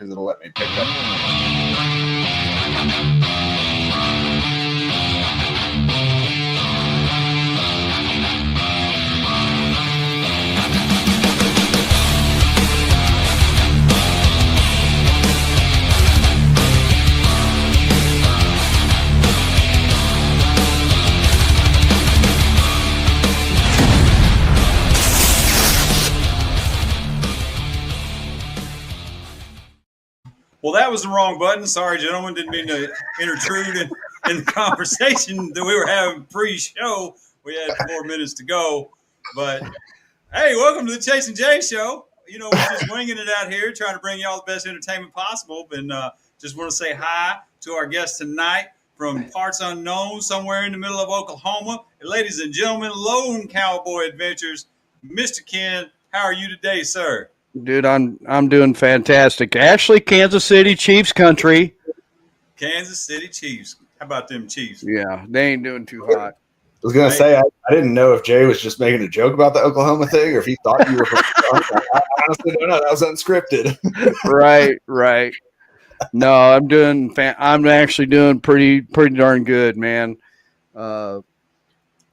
because it'll let me pick up. Well, that was the wrong button. Sorry, gentlemen. Didn't mean to intrude in the conversation that we were having pre-show. We had 4 minutes to go. But, hey, welcome to the Chase and Jay Show. You know, we're just winging it out here, trying to bring you all the best entertainment possible. And just want to say hi to our guest tonight from parts unknown, somewhere in the middle of Oklahoma. And ladies and gentlemen, Lone Cowboy Adventures, Mr. Ken. How are you today, sir? Dude, I'm doing fantastic. Actually, Kansas City Chiefs country. Kansas City Chiefs. How about them Chiefs? Yeah, they ain't doing too hot. I was going to say, I didn't know if Jay was just making a joke about the Oklahoma thing or if he thought you were from I honestly don't know. That was unscripted. Right. No, I'm actually doing pretty darn good, man.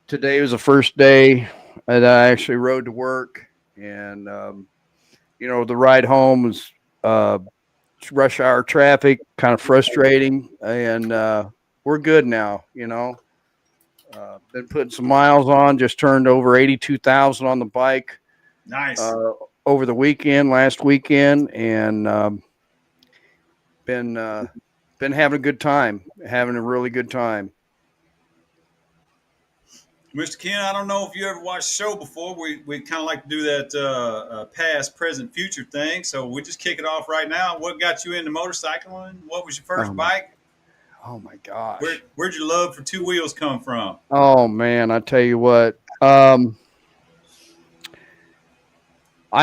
Today was the first day that I actually rode to work, and the ride home was rush hour traffic, kind of frustrating, and we're good now. Been putting some miles on. Just turned over 82,000 on the bike. Nice. Over the last weekend, and been having a good time, having a really good time. Mr. Ken, I don't know if you ever watched the show before. We kind of like to do that past, present, future thing. So we just kick it off right now. What got you into motorcycling? What was your first bike? Oh my gosh. Where'd your love for two wheels come from? Oh man, I tell you what. I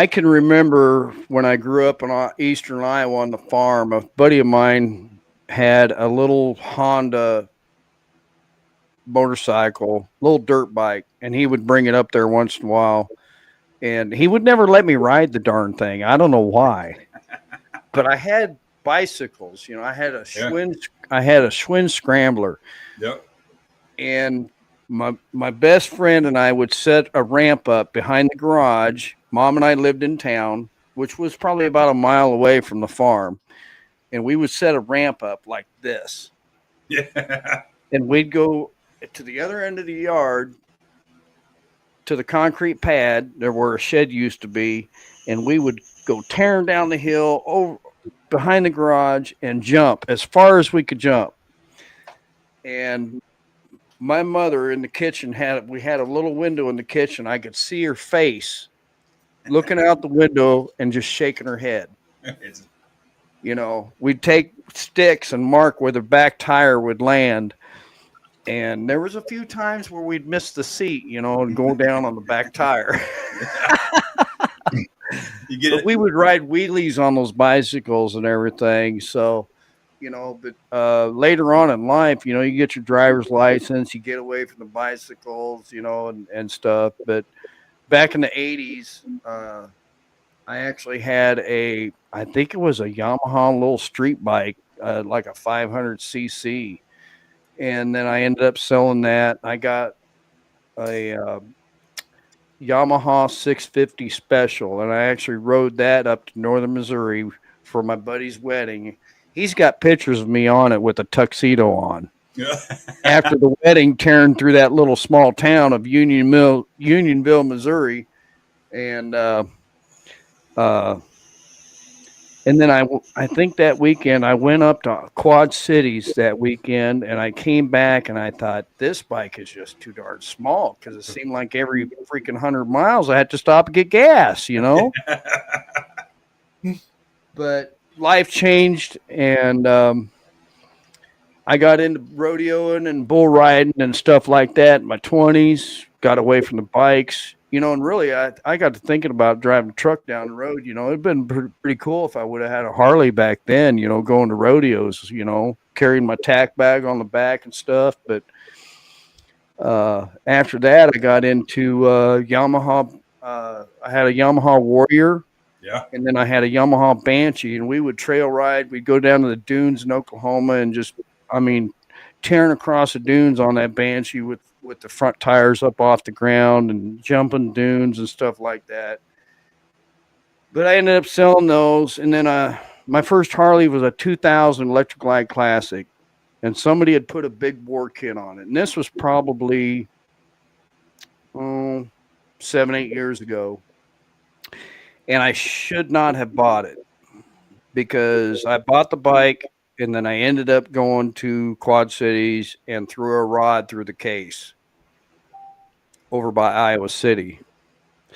can remember when I grew up in eastern Iowa on the farm, a buddy of mine had a little Honda motorcycle, little dirt bike, and he would bring it up there once in a while, and he would never let me ride the darn thing. I don't know why, but I had bicycles. I had a Schwinn Scrambler. Yep. And my best friend and I would set a ramp up behind the garage. Mom and I lived in town, which was probably about a mile away from the farm, and we would set a ramp up like this. Yeah. And we'd go to the other end of the yard to the concrete pad there where a shed used to be, and we would go tearing down the hill over behind the garage and jump as far as we could jump. And my mother in the kitchen we had a little window in the kitchen. I could see her face looking out the window and just shaking her head. We'd take sticks and mark where the back tire would land. And there was a few times where we'd miss the seat, and go down on the back tire. But we would ride wheelies on those bicycles and everything. So, but later on in life, you get your driver's license, you get away from the bicycles, and stuff. But back in the 80s, I actually had I think it was a Yamaha little street bike, like a 500cc. And then I ended up selling that. I got a Yamaha 650 Special, and I actually rode that up to northern Missouri for my buddy's wedding. He's got pictures of me on it with a tuxedo on. After the wedding, tearing through that little small town of Unionville, Missouri, and then I think that weekend I went up to Quad Cities that weekend, and I came back and I thought, this bike is just too darn small, because it seemed like every freaking 100 miles I had to stop and get gas, But life changed, and I got into rodeoing and bull riding and stuff like that in my 20s, got away from the bikes. And really, I got to thinking about driving a truck down the road. It'd been pretty cool if I would have had a Harley back then, going to rodeos, carrying my tack bag on the back and stuff. But after that, I got into Yamaha. I had a Yamaha Warrior. Yeah. And then I had a Yamaha Banshee, and we would trail ride. We'd go down to the dunes in Oklahoma and just, I mean, tearing across the dunes on that Banshee with the front tires up off the ground and jumping dunes and stuff like that. But I ended up selling those, and then my first Harley was a 2000 Electric Glide Classic, and somebody had put a big bore kit on it, and this was probably 7-8 years ago, and I should not have bought it because I bought the bike, and then I ended up going to Quad Cities and threw a rod through the case over by Iowa City.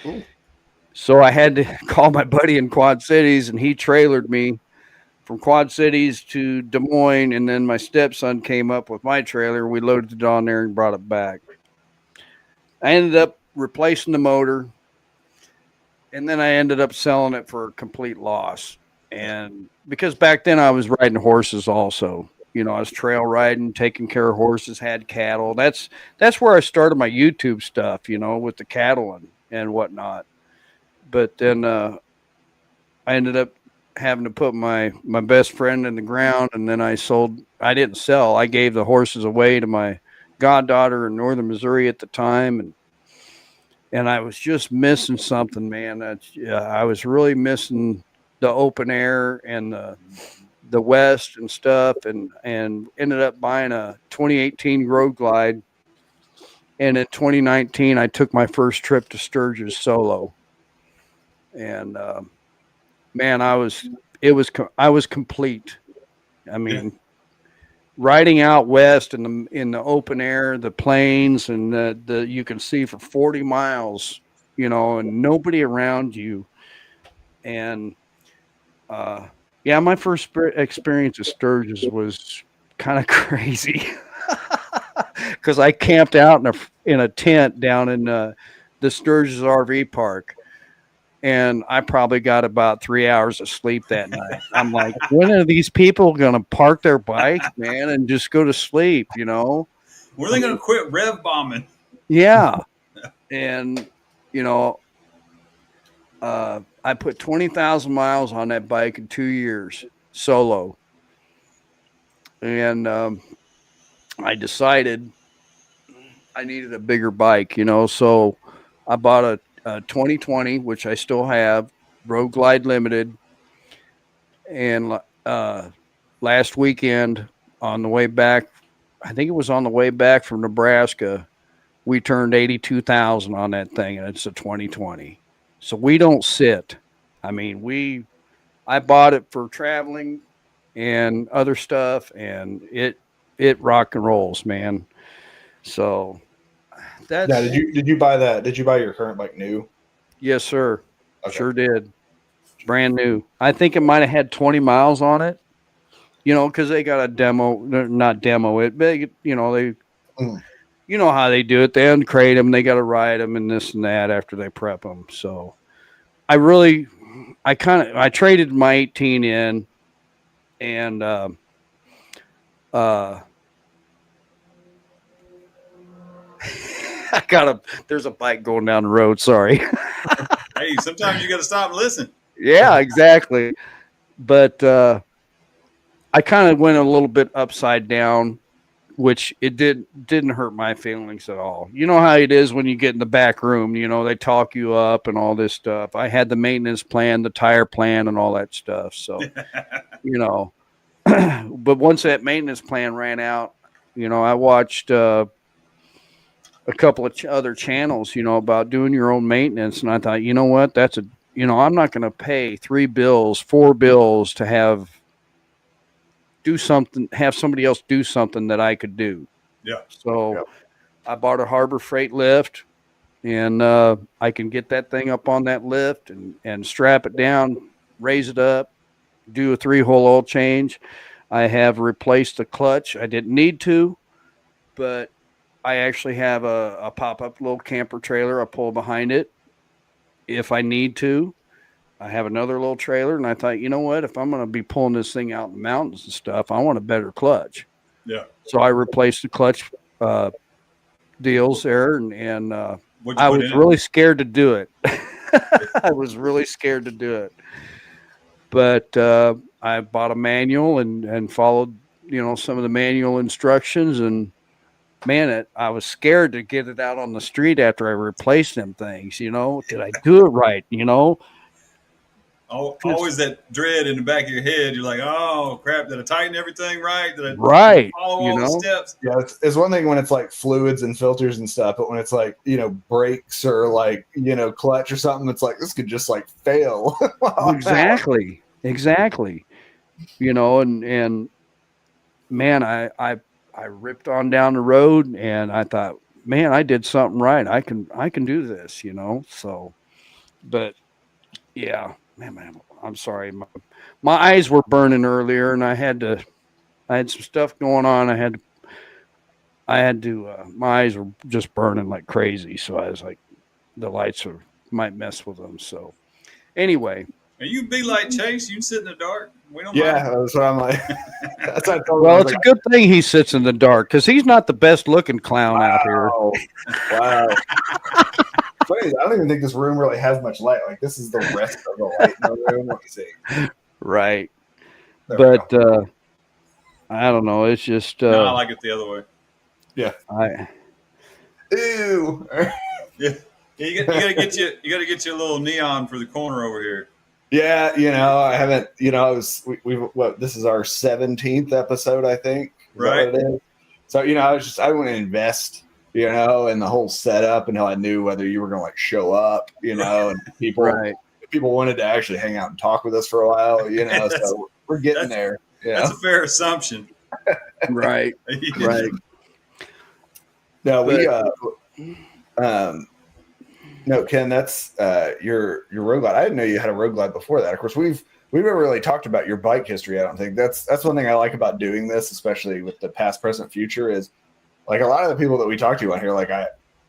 Ooh. So I had to call my buddy in Quad Cities, and he trailered me from Quad Cities to Des Moines, and then my stepson came up with my trailer. We loaded it on there and brought it back. I ended up replacing the motor, and then I ended up selling it for a complete loss. And because back then I was riding horses also. You know, I was trail riding, taking care of horses, had cattle. That's where I started my YouTube stuff, you know, with the cattle and whatnot. But then I ended up having to put my best friend in the ground, and then I didn't sell. I gave the horses away to my goddaughter in northern Missouri at the time, and I was just missing something, man. I was really missing the open air and the West and stuff, and ended up buying a 2018 Road Glide. And in 2019, I took my first trip to Sturgis solo. And man, I was complete. I mean, riding out west in the open air, the plains, and the you can see for 40 miles, you know, and nobody around you. And yeah, my first experience at Sturgis was kind of crazy because I camped out in a tent down in the Sturgis RV park. And I probably got about 3 hours of sleep that night. I'm like, when are these people going to park their bikes, man, and just go to sleep, you know? When are they going to quit rev bombing? Yeah. And, you know, I put 20,000 miles on that bike in 2 years solo. And I decided I needed a bigger bike, you know, so I bought a 2020, which I still have, Road Glide Limited. And last weekend on the way back, I think it was on the way back from Nebraska, we turned 82,000 on that thing, and it's a 2020. So we don't sit. I mean, I bought it for traveling and other stuff, and it rock and rolls, man. So that's Now, did you buy that? Did you buy your current bike new? yes, sir. Okay. Sure did. Brand new. I think it might have had 20 miles on it. You know, because they got a demo, not demo it, but you know you know how they do it. They uncrate them, they got to ride them, and this and that after they prep them. So I traded my 18 in, and there's a bike going down the road. Sorry. Hey, sometimes you got to stop and listen. Yeah, exactly. But I kind of went a little bit upside down, which it didn't hurt my feelings at all. You know how it is when you get in the back room, you know, they talk you up and all this stuff. I had the maintenance plan, the tire plan, and all that stuff. So, you know, but once that maintenance plan ran out, you know, I watched a couple of other channels, you know, about doing your own maintenance. And I thought, you know what, I'm not going to pay 4 bills to have somebody else do something that I could do. Yeah. So I bought a Harbor Freight lift, and I can get that thing up on that lift and strap it down, raise it up, do a 3-hole oil change. I have replaced the clutch. I didn't need to, but I actually have a pop-up little camper trailer I pull behind it if I need to. I have another little trailer, and I thought, you know what? If I'm going to be pulling this thing out in the mountains and stuff, I want a better clutch. Yeah. So I replaced the clutch deals there, and I was What'd you put in it? really scared to do it. I was really scared to do it. But I bought a manual and followed, some of the manual instructions. And man, I was scared to get it out on the street after I replaced them things. Did I do it right? Always that dread in the back of your head. You're like, oh crap! Did I tighten everything right? Did I Right. follow all the steps? Yeah, it's one thing when it's like fluids and filters and stuff, but when it's like brakes or like clutch or something, it's like this could just like fail. Exactly. And man, I ripped on down the road, and I thought, man, I did something right. I can do this. So, but yeah, man, I'm sorry. My eyes were burning earlier, and I had some stuff going on. My eyes were just burning like crazy. So I was like, the lights might mess with them. So anyway. And you be like Chase, you can sit in the dark. We don't Yeah, mind. that's what I'm like. That's what I told him. Well, it's a good thing he sits in the dark because he's not the best looking clown out here. Wow. Funny, I don't even think this room really has much light. Like this is the rest of the light in the room. Let me see. Right. There I don't know. It's just No, I like it the other way. Yeah. Ew. Yeah. You gotta get you a little neon for the corner over here. Yeah, I haven't. This is our 17th episode, I think. Right. It is? So I want to invest, in the whole setup until I knew whether you were going to like show up, and people wanted to actually hang out and talk with us for a while, so we're getting there. Yeah, that's a fair assumption. Right. Right. No, no, Ken, that's your road glide. I didn't know you had a road glide before that. Of course, we've never really talked about your bike history. I don't think that's one thing I like about doing this, especially with the past, present, future, is like a lot of the people that we talk to on here. Like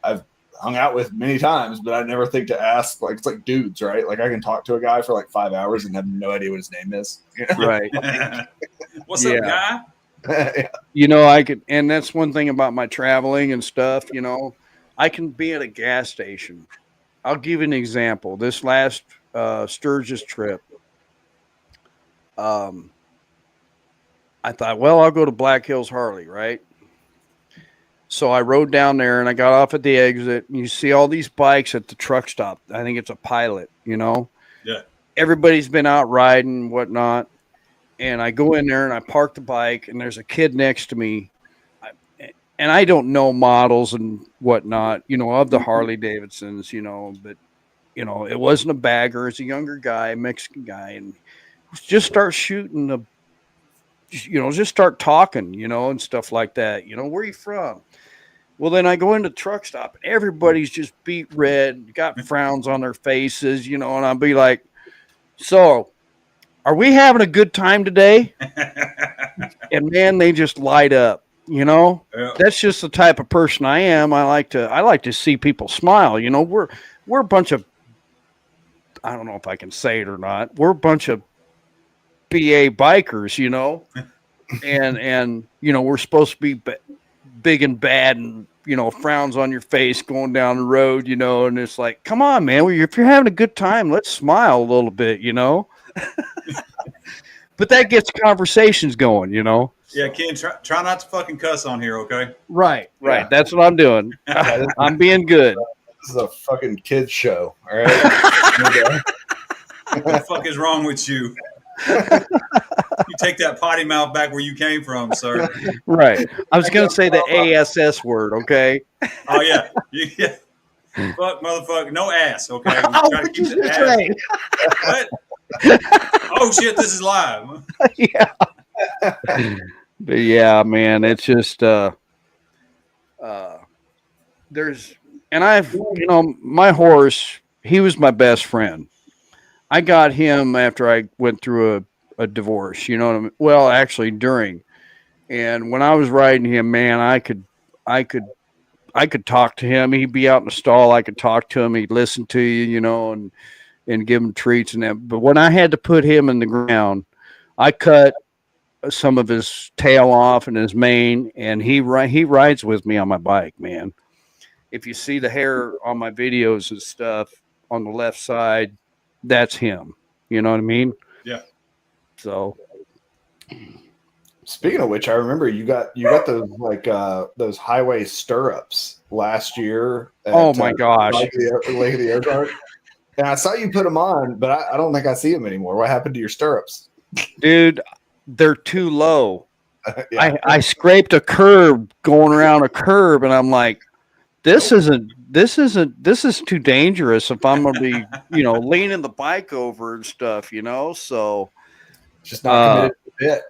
I've hung out with many times, but I never think to ask. Like it's like dudes, right? Like I can talk to a guy for like 5 hours and have no idea what his name is. Right. What's up, guy? I could, and that's one thing about my traveling and stuff. I can be at a gas station. I'll give you an example. This last Sturgis trip, I thought, well, I'll go to Black Hills Harley, right? So I rode down there and I got off at the exit. And you see all these bikes at the truck stop. I think it's a Pilot, Yeah. Everybody's been out riding, whatnot. And I go in there and I park the bike, and there's a kid next to me. And I don't know models and whatnot, of the Harley Davidsons, but, it wasn't a bagger. It's a younger guy, Mexican guy, and just start shooting just start talking, and stuff like that. Where are you from? Well, then I go into the truck stop, and everybody's just beat red, got frowns on their faces, and I'll be like, so are we having a good time today? And man, they just light up. Yeah. That's just the type of person I am. I like to see people smile. We're a bunch of, I don't know if I can say it or not. We're a bunch of BA bikers, and we're supposed to be big and bad and frowns on your face going down the road, and it's like, come on, man. If you're having a good time, let's smile a little bit, But that gets conversations going, Yeah, Ken, try not to fucking cuss on here, okay? Right. Yeah. That's what I'm doing. I'm being good. This is a fucking kids show, all right? What the fuck is wrong with you? You take that potty mouth back where you came from, sir. Right. I was going to say the ASS word, okay? Oh, yeah. Yeah. Fuck, motherfucker. No ass, okay? We try to keep the ass. What? Oh, shit, this is live. Yeah. But yeah, man, it's just my horse, he was my best friend. I got him after I went through a divorce, well, actually during. And when I was riding him, man, I could talk to him. He'd be out in the stall. I could talk to him. He'd listen to you, and give him treats and that. But when I had to put him in the ground, I cut some of his tail off and his mane, and he rides with me on my bike, man. If you see the hair on my videos and stuff, on the left side, that's him. You know what I mean? Yeah. So Speaking of which, I remember you got those those highway stirrups last year. Oh my gosh. Lake of the Ozarks. And I saw you put them on, but I don't think I see them anymore. What happened to your stirrups? Dude, they're too low. Yeah. I scraped a curb going around a curb, and I'm like, this is too dangerous if I'm gonna be, leaning the bike over and stuff, so Just not committed to the bit,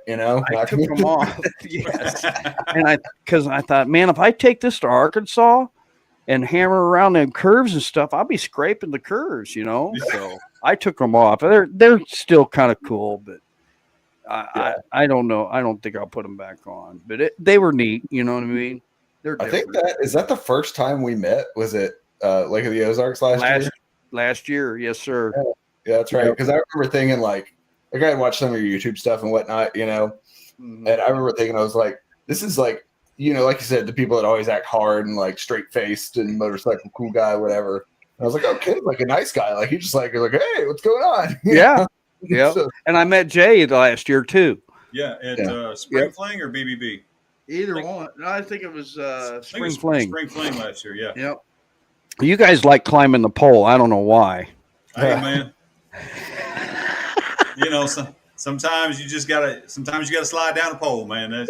I took them off. Yes. And because I thought, man, if I take this to Arkansas and hammer around them curves and stuff, I'll be scraping the curves, so I took them off. They're still kind of cool, but I don't know. I don't think I'll put them back on, but they were neat. You know what I mean? I think is that the first time we met? Was it Lake of the Ozarks last year? Last year, yes, sir. Yeah, that's right. Because I remember thinking like I had watched some of your YouTube stuff and whatnot, Mm-hmm. and I remember thinking I was like, this is like, like you said, the people that always act hard and like straight faced and motorcycle cool guy, whatever. And I was like, oh, kid, like a nice guy, like he just like hey, what's going on? Yeah. Yeah, and I met Jay last year too. Yeah, at Spring Fling or BBB? Either one. I think it was Spring Fling. Spring Fling last year, yeah. Yep. You guys like climbing the pole. I don't know why. Hey, man. Sometimes you gotta slide down the pole, man.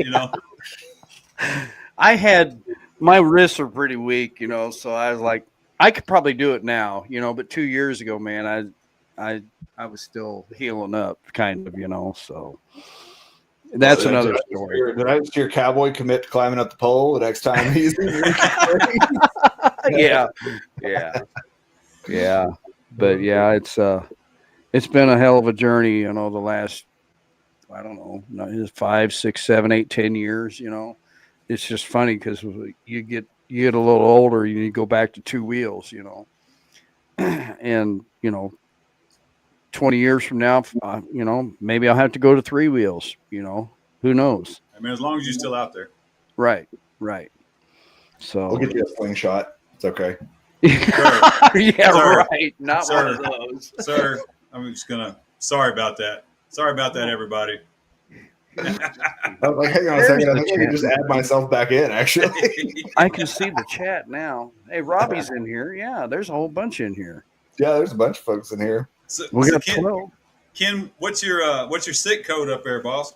I had my wrists are pretty weak, so I was like, I could probably do it now, but 2 years ago, man, I was still healing up, kind of, so that's another story. Did I just hear Cowboy commit to climbing up the pole the next time he's yeah. But yeah, it's been a hell of a journey, the last, I don't know, 5, 6, 7, 8, 10 years, It's just funny because you get a little older, you go back to 2 wheels, and 20 years from now, maybe I'll have to go to 3 wheels, who knows? I mean, as long as you're still out there. Right. So we'll get you a slingshot. It's okay. Yeah, sir, right. Not sir, one of those. Sir, I'm just sorry about that. Sorry about that, everybody. I'm like, hang on a second. I think I can just add myself back in, actually. I can see the chat now. Hey, Robbie's in here. Yeah, there's a whole bunch in here. Yeah, there's a bunch of folks in here. We got 12. Ken, what's your sick code up there, boss?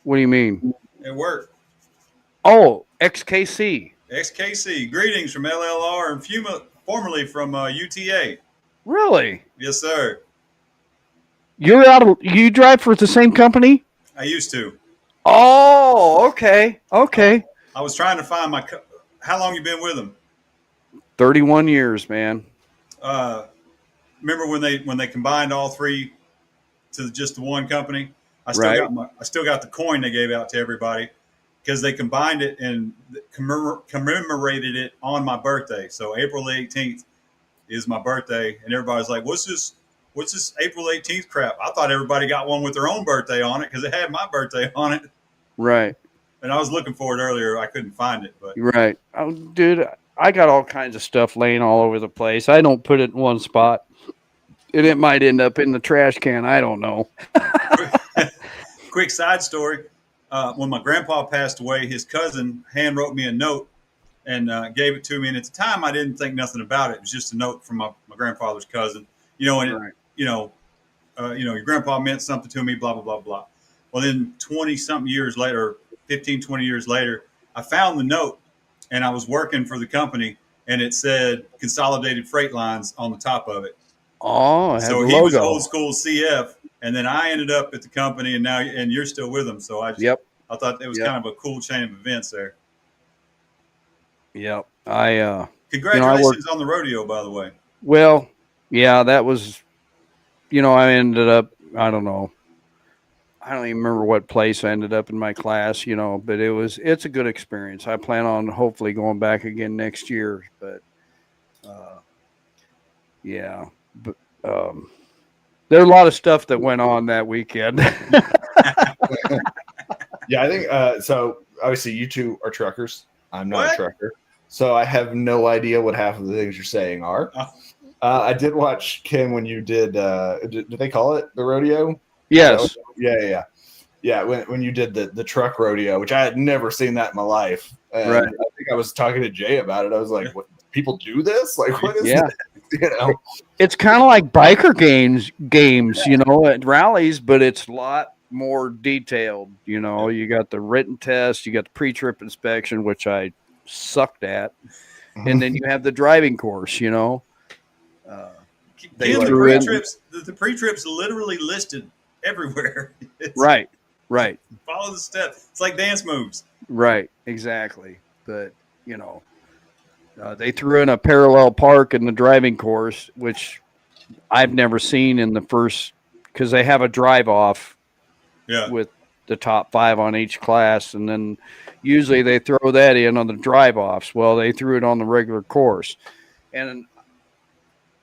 What do you mean? At work. Oh, XKC. XKC. Greetings from LLR and formerly from UTA. Really? Yes, sir. You drive for the same company? I used to. Oh, okay. I was trying to find how long you been with them? 31 years, man. Remember when they combined all 3 to just the one company? I still got the coin they gave out to everybody because they combined it and commemorated it on my birthday. So April 18th is my birthday, and everybody's like, "What's this April 18th crap?" I thought everybody got one with their own birthday on it because it had my birthday on it. Right. And I was looking for it earlier. I couldn't find it, but right. Oh, dude, I got all kinds of stuff laying all over the place. I don't put it in one spot. And it might end up in the trash can. I don't know. Quick side story. When my grandpa passed away, his cousin hand wrote me a note and gave it to me. And at the time, I didn't think nothing about it. It was just a note from my grandfather's cousin. Your grandpa meant something to me, blah, blah, blah, blah. Well, then 20-something years later, 15, 20 years later, I found the note, and I was working for the company, and it said Consolidated Freight Lines on the top of it. Oh, so he was old school CF, and then I ended up at the company, and you're still with them. So I thought it was kind of a cool chain of events there. Yep. Congratulations on the rodeo, by the way. Well, yeah, that was, I ended up, I don't know. I don't even remember what place I ended up in my class, but it's a good experience. I plan on hopefully going back again next year, but yeah, but there's a lot of stuff that went on that weekend. Yeah, I think so. Obviously, you two are truckers. I'm not a trucker, so I have no idea what half of the things you're saying are. I did watch Kim when you did they call it the rodeo? Yes. Yeah. When you did the truck rodeo, which I had never seen that in my life. And Right. I think I was talking to Jay about it. I was like, what, people do this? Like, what is Yeah. this? You know? It's kind of like biker games, you know, at rallies, but it's a lot more detailed. You know, you got the written test, you got the pre-trip inspection, which I sucked at, and then you have the driving course. You know, Ken, the pre-trips literally listed everywhere. Right. Follow the steps. It's like dance moves. Right. Exactly. But you know, they threw in a parallel park in the driving course, which I've never seen in the first, because they have a drive off with the top 5 on each class, and then usually they throw that in on the drive offs. Well, they threw it on the regular course, and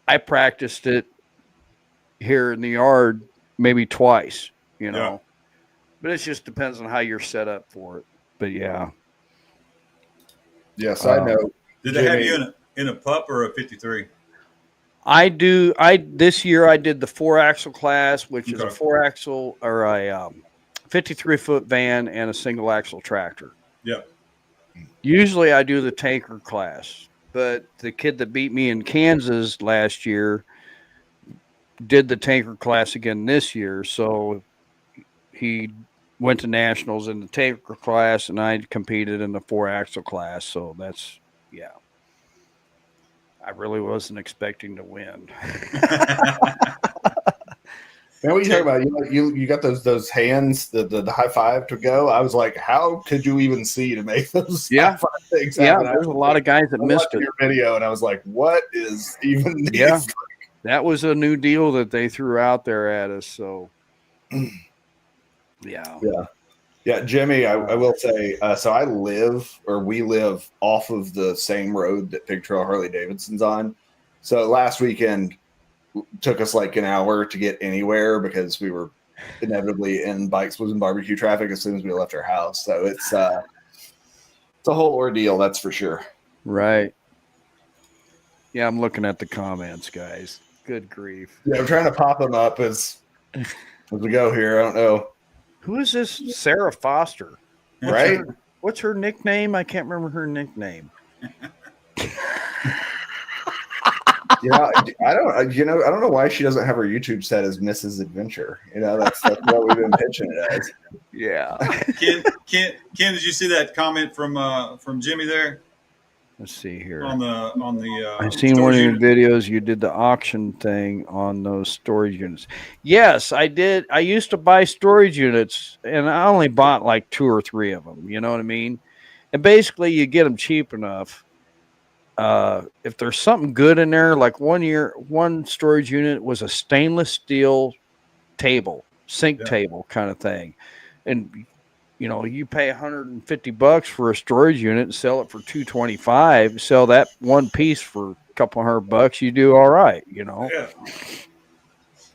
I practiced it here in the yard maybe twice, you know, but it just depends on how you're set up for it. But yeah. Yes, I know. Did they have you in a pup or a 53? This year I did the 4-axle class, which is a 4-axle or a 53-foot van and a single axle tractor. Yeah. Usually I do the tanker class, but the kid that beat me in Kansas last year did the tanker class again this year. So he went to nationals in the tanker class, and I competed in the 4-axle class. So that's, yeah. I really wasn't expecting to win. Man, what are you talking about? You got those hands, the high five to go. I was like, how could you even see to make those high five things happen? Yeah, there's a lot of guys that missed it. Your video, and I was like, what is even this? Yeah, that was a new deal that they threw out there at us. So, yeah, Jimmy, I will say, so we live off of the same road that Pig Trail Harley Davidson's on. So last weekend took us like an hour to get anywhere because we were inevitably in bikes was in barbecue traffic as soon as we left our house. So it's a whole ordeal, that's for sure. Right. Yeah, I'm looking at the comments, guys. Good grief. Yeah, I'm trying to pop them up as we go here. I don't know. Who is this Sarah Foster? Right? What's her nickname? I can't remember her nickname. Yeah, I don't know why she doesn't have her YouTube set as Mrs. Adventure. You know, that's what we've been pitching it as. Yeah. Ken, did you see that comment from Jimmy there? Let's see here. On the I've seen one of your videos. You did the auction thing on those storage units. Yes, I did. I used to buy storage units, and I only bought like 2 or 3 of them. You know what I mean? And basically, you get them cheap enough. If there's something good in there, like one storage unit was a stainless steel table, sink table kind of thing. And, you know, you pay $150 for a storage unit and sell it for $225, sell that one piece for a couple $100, you do all right, you know? Yeah.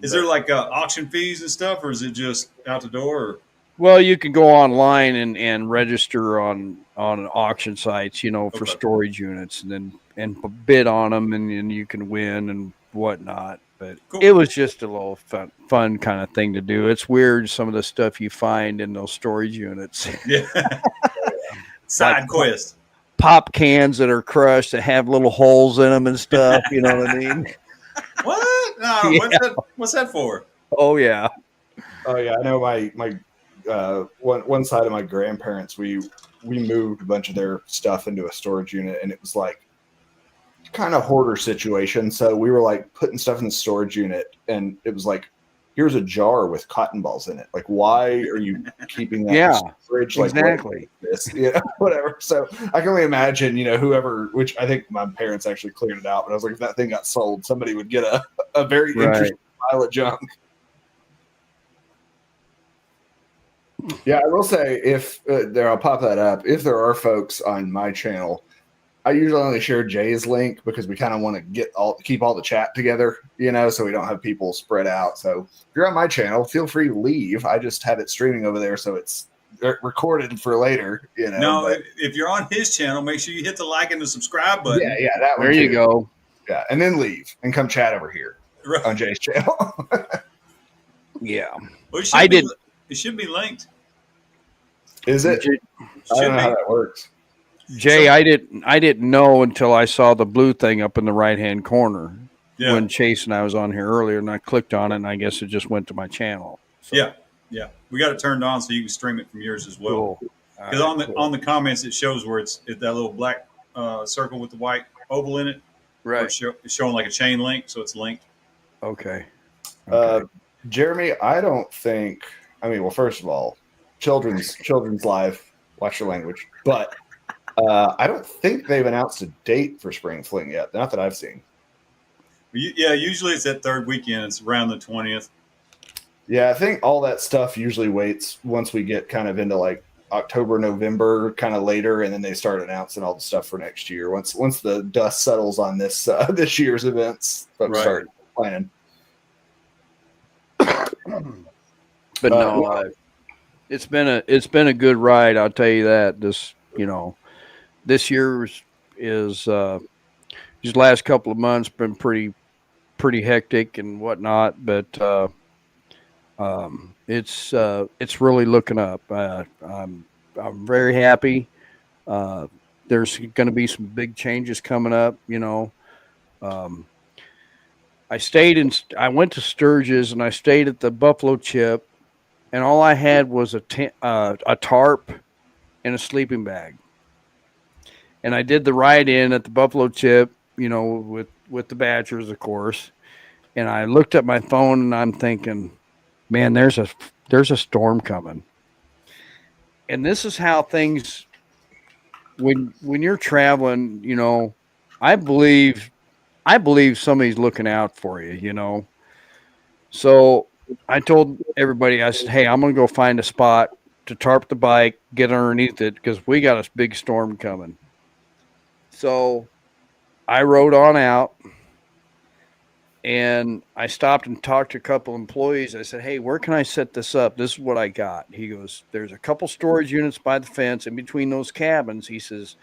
Is there like auction fees and stuff, or is it just out the door? Or? Well, you can go online and register on auction sites, you know, for storage units, and bid on them, and you can win and whatnot. But it was just a little fun kind of thing to do. It's weird, some of the stuff you find in those storage units. Yeah. Side quest. Pop cans that are crushed that have little holes in them and stuff. You know what I mean? What? No, what's that for? Oh yeah. Oh yeah. I know my one side of my grandparents, we moved a bunch of their stuff into a storage unit, and it was like kind of hoarder situation. So we were like putting stuff in the storage unit, and it was like, here's a jar with cotton balls in it. Like, why are you keeping that in the fridge? Like, exactly. This, you know, whatever. So I can only imagine, you know, whoever, which I think my parents actually cleared it out, but I was like, if that thing got sold, somebody would get a very interesting pile of junk. Yeah, I will say, if I'll pop that up. If there are folks on my channel, I usually only share Jay's link because we kind of want to keep all the chat together, you know, so we don't have people spread out. So if you're on my channel, feel free to leave. I just have it streaming over there, so it's recorded for later, you know. No, if you're on his channel, make sure you hit the like and the subscribe button. Yeah, that one. There you go. Yeah, and then leave and come chat over here Right. on Jay's channel. Yeah. Well, I did. It should be linked. Is it? I don't know how that works. Jay, I didn't know until I saw the blue thing up in the right hand corner when Chase and I was on here earlier, and I clicked on it, and I guess it just went to my channel. So. Yeah, we got it turned on so you can stream it from yours as well. Because Cool. on the comments it shows where it's that little black circle with the white oval in it. Right. It's showing like a chain link, so it's linked. Okay. Jeremy, I don't think. I mean, well, first of all, children's live. Watch your language, but. I don't think they've announced a date for Spring Fling yet. Not that I've seen. Yeah, usually it's that third weekend. It's around the 20th. Yeah, I think all that stuff usually waits once we get kind of into like October, November, kind of later, and then they start announcing all the stuff for next year. Once the dust settles on this this year's events, folks start planning. But no, it's been a good ride. I'll tell you that. This year is these last couple of months been pretty hectic and whatnot, but it's really looking up. I'm very happy. There's going to be some big changes coming up. I went to Sturgis and I stayed at the Buffalo Chip, and all I had was a tarp and a sleeping bag. And I did the ride-in at the Buffalo Chip, with the Badgers, of course. And I looked at my phone and I'm thinking, man, there's a storm coming. And this is how things, when you're traveling, I believe somebody's looking out for you, So I told everybody, I said, hey, I'm going to go find a spot to tarp the bike, get underneath it, because we got a big storm coming. So I rode on out, and I stopped and talked to a couple employees. I said, hey, where can I set this up? This is what I got. He goes, there's a couple storage units by the fence in between those cabins. He says,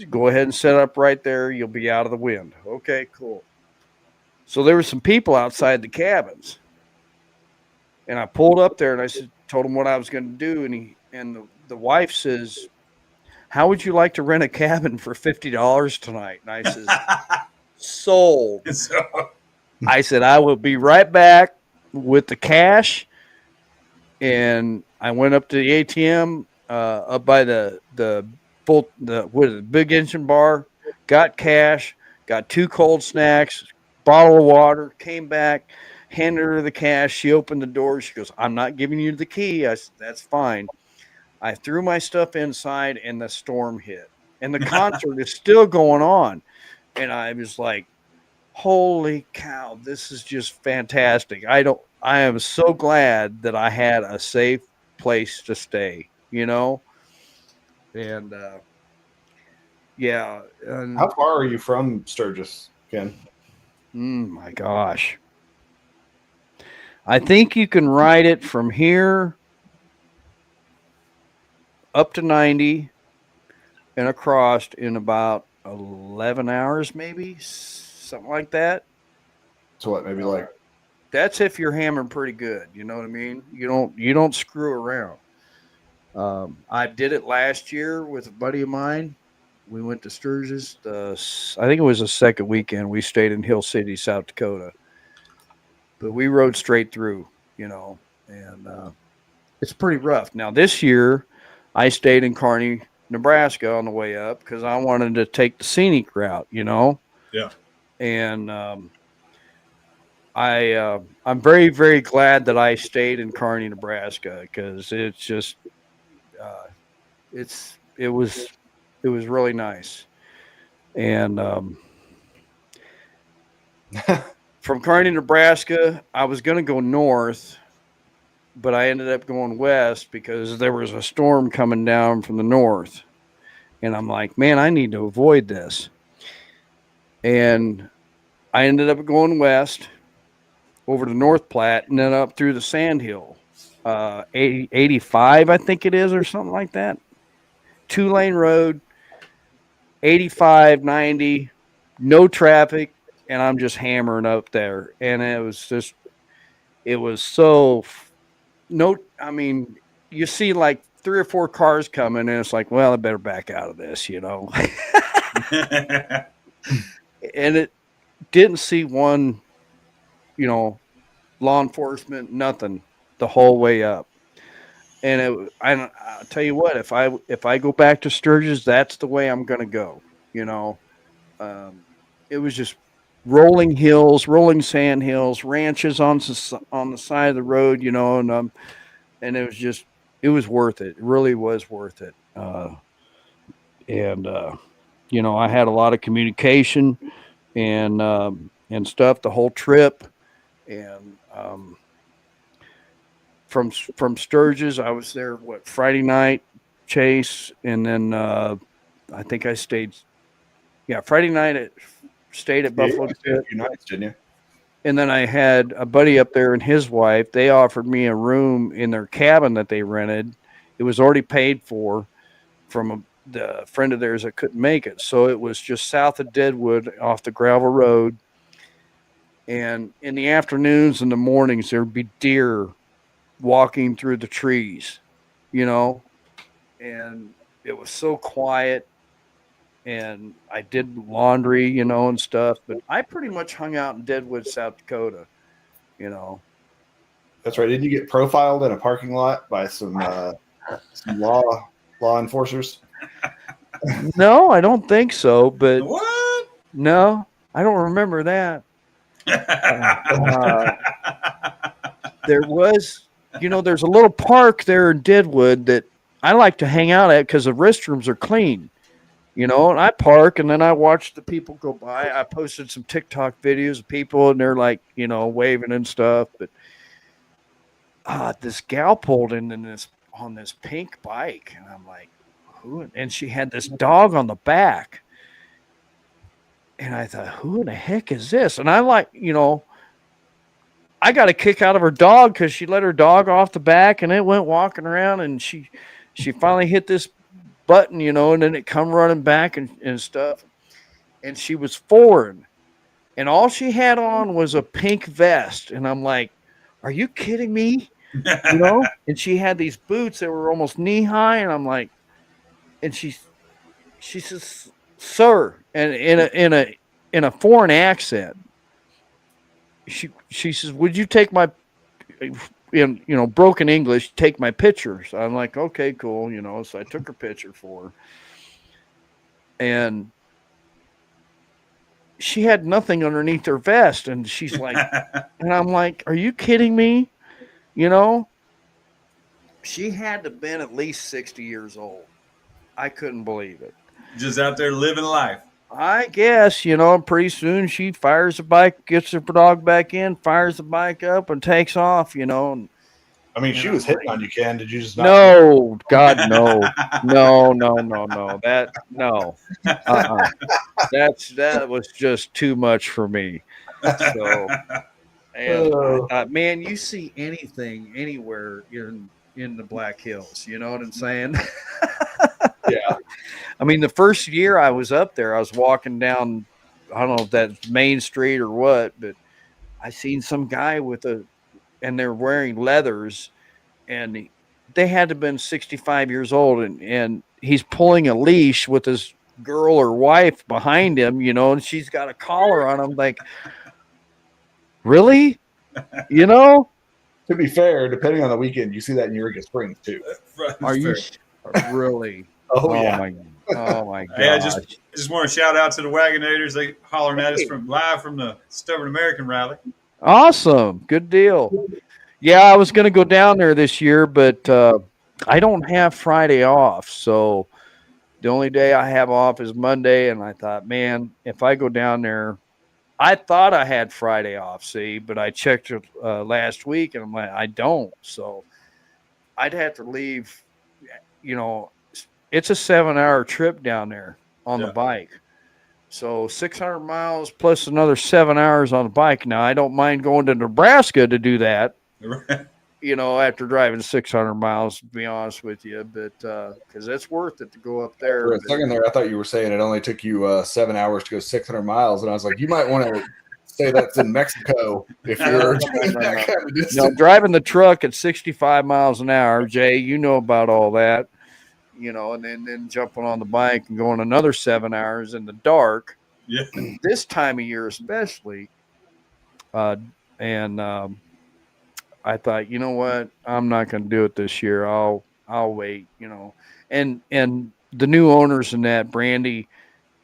go ahead and set up right there. You'll be out of the wind. Okay, cool. So there were some people outside the cabins. And I pulled up there and I told him what I was going to do. And the wife says, how would you like to rent a cabin for $50 tonight? And I says, sold. I said, I will be right back with the cash. And I went up to the ATM up by the big engine bar, got cash, got 2 cold snacks, bottle of water, came back, handed her the cash. She opened the door. She goes, I'm not giving you the key. I said, that's fine. I threw my stuff inside and the storm hit. And the concert is still going on. And I was like, holy cow, this is just fantastic. I am so glad that I had a safe place to stay, And yeah. And, how far are you from Sturgis, Ken? My gosh. I think you can ride it from here up to 90 and across in about 11 hours, maybe something like that. So what, maybe like that's if you're hammering pretty good. You know what I mean? You don't screw around. I did it last year with a buddy of mine. We went to Sturgis. I think it was the second weekend. We stayed in Hill City, South Dakota. But we rode straight through, and it's pretty rough. Now, this year, I stayed in Kearney, Nebraska on the way up because I wanted to take the scenic route, Yeah. And I'm very, very glad that I stayed in Kearney, Nebraska, because it's just it was really nice. And from Kearney, Nebraska, I was going to go north, but I ended up going west because there was a storm coming down from the north. And I'm like, man, I need to avoid this. And I ended up going west over to North Platte and then up through the Sandhill. 85, I think it is, or something like that. 2-lane road, 85, 90, no traffic, and I'm just hammering up there, and it was so no. I mean, you see like 3 or 4 cars coming, and it's like, well, I better back out of this, and it didn't see one, law enforcement, nothing, the whole way up. And I'll tell you what, if I go back to Sturgis, that's the way I'm going to go. You know, um, it was just rolling hills, rolling sand hills, ranches on the side of the road, and it was worth it. It really was worth it. And I had a lot of communication and stuff the whole trip, and from Sturgis, I was there Friday night, Chase, and then I think I stayed. Yeah, Friday night stayed at Buffalo Stayed a few nights, didn't you? And then I had a buddy up there and his wife. They offered me a room in their cabin that they rented. It was already paid for from the friend of theirs that couldn't make it. So it was just south of Deadwood off the gravel road. And in the afternoons and the mornings, there'd be deer walking through the trees, and it was so quiet. And I did laundry, and stuff. But I pretty much hung out in Deadwood, South Dakota, That's right. Didn't you get profiled in a parking lot by some law enforcers? No, I don't think so. But What? no, I don't remember that. There was, there's a little park there in Deadwood that I like to hang out at because the restrooms are clean. And I park and then I watch the people go by. I posted some TikTok videos of people and they're like, waving and stuff. But this gal pulled in on this pink bike, and I'm like, who? And she had this dog on the back. And I thought, who in the heck is this? And I I got a kick out of her dog because she let her dog off the back and it went walking around, and she finally hit this button, and then it come running back and stuff. And she was foreign, and all she had on was a pink vest. And I'm like, are you kidding me? And she had these boots that were almost knee high. And I'm like, and she says, sir, and in a foreign accent, she says, would you take my, in broken English, take my picture? So I'm like, okay, cool, so I took her picture for her, and she had nothing underneath her vest, and she's like, and I'm like, are you kidding me? She had to have been at least 60 years old. I couldn't believe it. Just out there living life. I guess, pretty soon she fires the bike, gets her dog back in, fires the bike up, and takes off, And, I mean, she was hitting on you, Ken. Did you just not? No, God, no. No. That was just too much for me. So, and I thought, man, you see anything anywhere in the Black Hills, you know what I'm saying? Yeah. I mean, the first year I was up there, I was walking down, I don't know if that's Main Street or what, but I seen some guy and they're wearing leathers, and they had to have been 65 years old, and he's pulling a leash with his girl or wife behind him, and she's got a collar on him. Like, really? To be fair, depending on the weekend, you see that in Eureka Springs too. Are you really? Oh yeah. Oh my God. Hey, I just want to shout out to the Wagonators. They hollering at us live from the Stubborn American rally. Awesome. Good deal. Yeah, I was going to go down there this year, but I don't have Friday off. So the only day I have off is Monday. And I thought, man, if I go down there, I thought I had Friday off, but I checked it last week and I'm like, I don't. So I'd have to leave, it's a 7-hour trip down there on the bike. So 600 miles plus another 7 hours on the bike. Now, I don't mind going to Nebraska to do that. you know, after driving 600 miles, to be honest with you, but because it's worth it to go up there. For a But, second there, I thought you were saying it only took you 7 hours to go 600 miles, and I was like, you might want to say that's in Mexico if you're doing that kind of distance. you know, driving the truck at 65 miles an hour, Jay, you know about all that, you know, and then jumping on the bike and going another 7 hours in the dark. Yeah. This time of year, especially, and I thought, you know what, I'm not going to do it this year. I'll wait, you know, and the new owners in that Brandy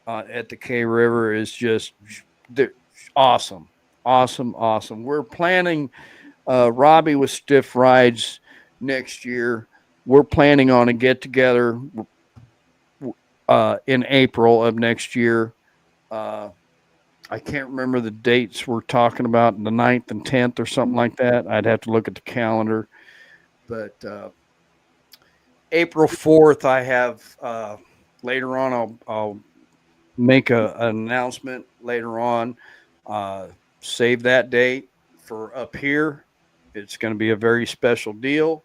at the K River is just they're awesome, awesome, awesome. We're planning Robbie with Stiff Rides next year. We're planning on a get together in April of next year. I can't remember the dates we're talking about, the 9th and 10th or something like that. I'd have to look at the calendar. But April 4th, I have later on, I'll make an announcement later on. Save that date for up here. It's going to be a very special deal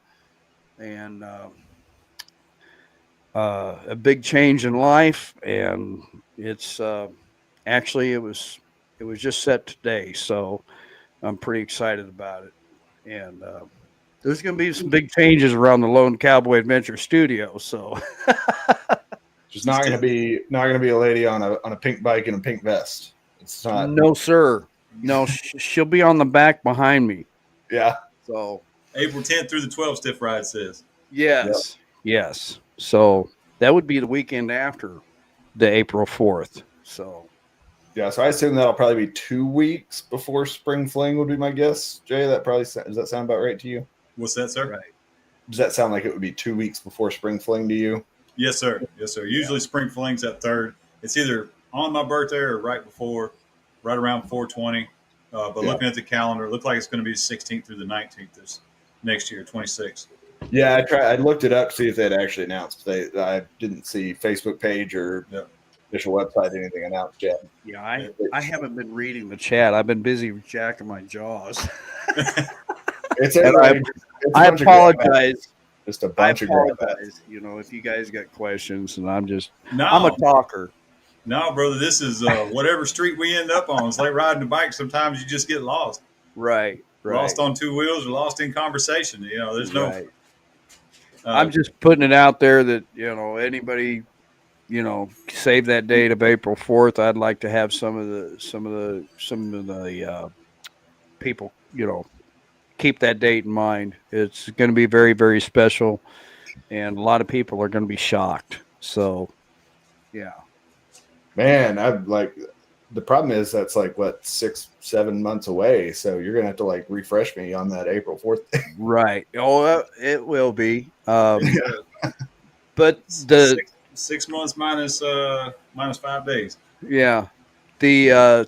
and a big change in life. And it's actually it was just set today, so I'm pretty excited about it. And there's going to be some big changes around the Lone Cowboy Adventure Studio. So She's not going to be a lady on a pink bike and a pink vest. It's not. No, sir. No, she'll be on the back behind me. Yeah. So April 10th through the 12th, Stiff Ride says. yes, yes. So that would be the weekend after the April 4th. So Yeah, so I assume that'll probably be 2 weeks before Spring Fling would be my guess. Jay, does that sound about right to you? What's that, sir? right. Does that sound like it would be 2 weeks before Spring Fling to you? Yes, sir. Yes, sir. Usually Spring Fling's that third. It's either on my birthday or right before, right around 420. But looking at the calendar, it looks like it's going to be 16th through the 19th this next year, 26th. Yeah, I looked it up to see if they'd actually announced. I didn't see Facebook page or official website anything announced yet. Yeah, I haven't been reading the chat. I've been busy jacking my jaws. I apologize. Just a bunch of apologize. You know, if you guys got questions, and I'm a talker. No, brother, this is whatever street we end up on. It's like riding a bike. Sometimes you just get lost. Right. Lost on two wheels or lost in conversation. You know, there's no. Right. I'm just putting it out there that, you know, anybody, you know, save that date of April 4th. I'd like to have some of the people, you know, keep that date in mind. It's going to be very, very special, and a lot of people are going to be shocked. So, yeah. Man, the problem is that's like what 6-7 months away. So you're gonna have to like refresh me on that April 4th thing. Right. Oh, it will be. But the 6 months minus 5 days. Yeah. The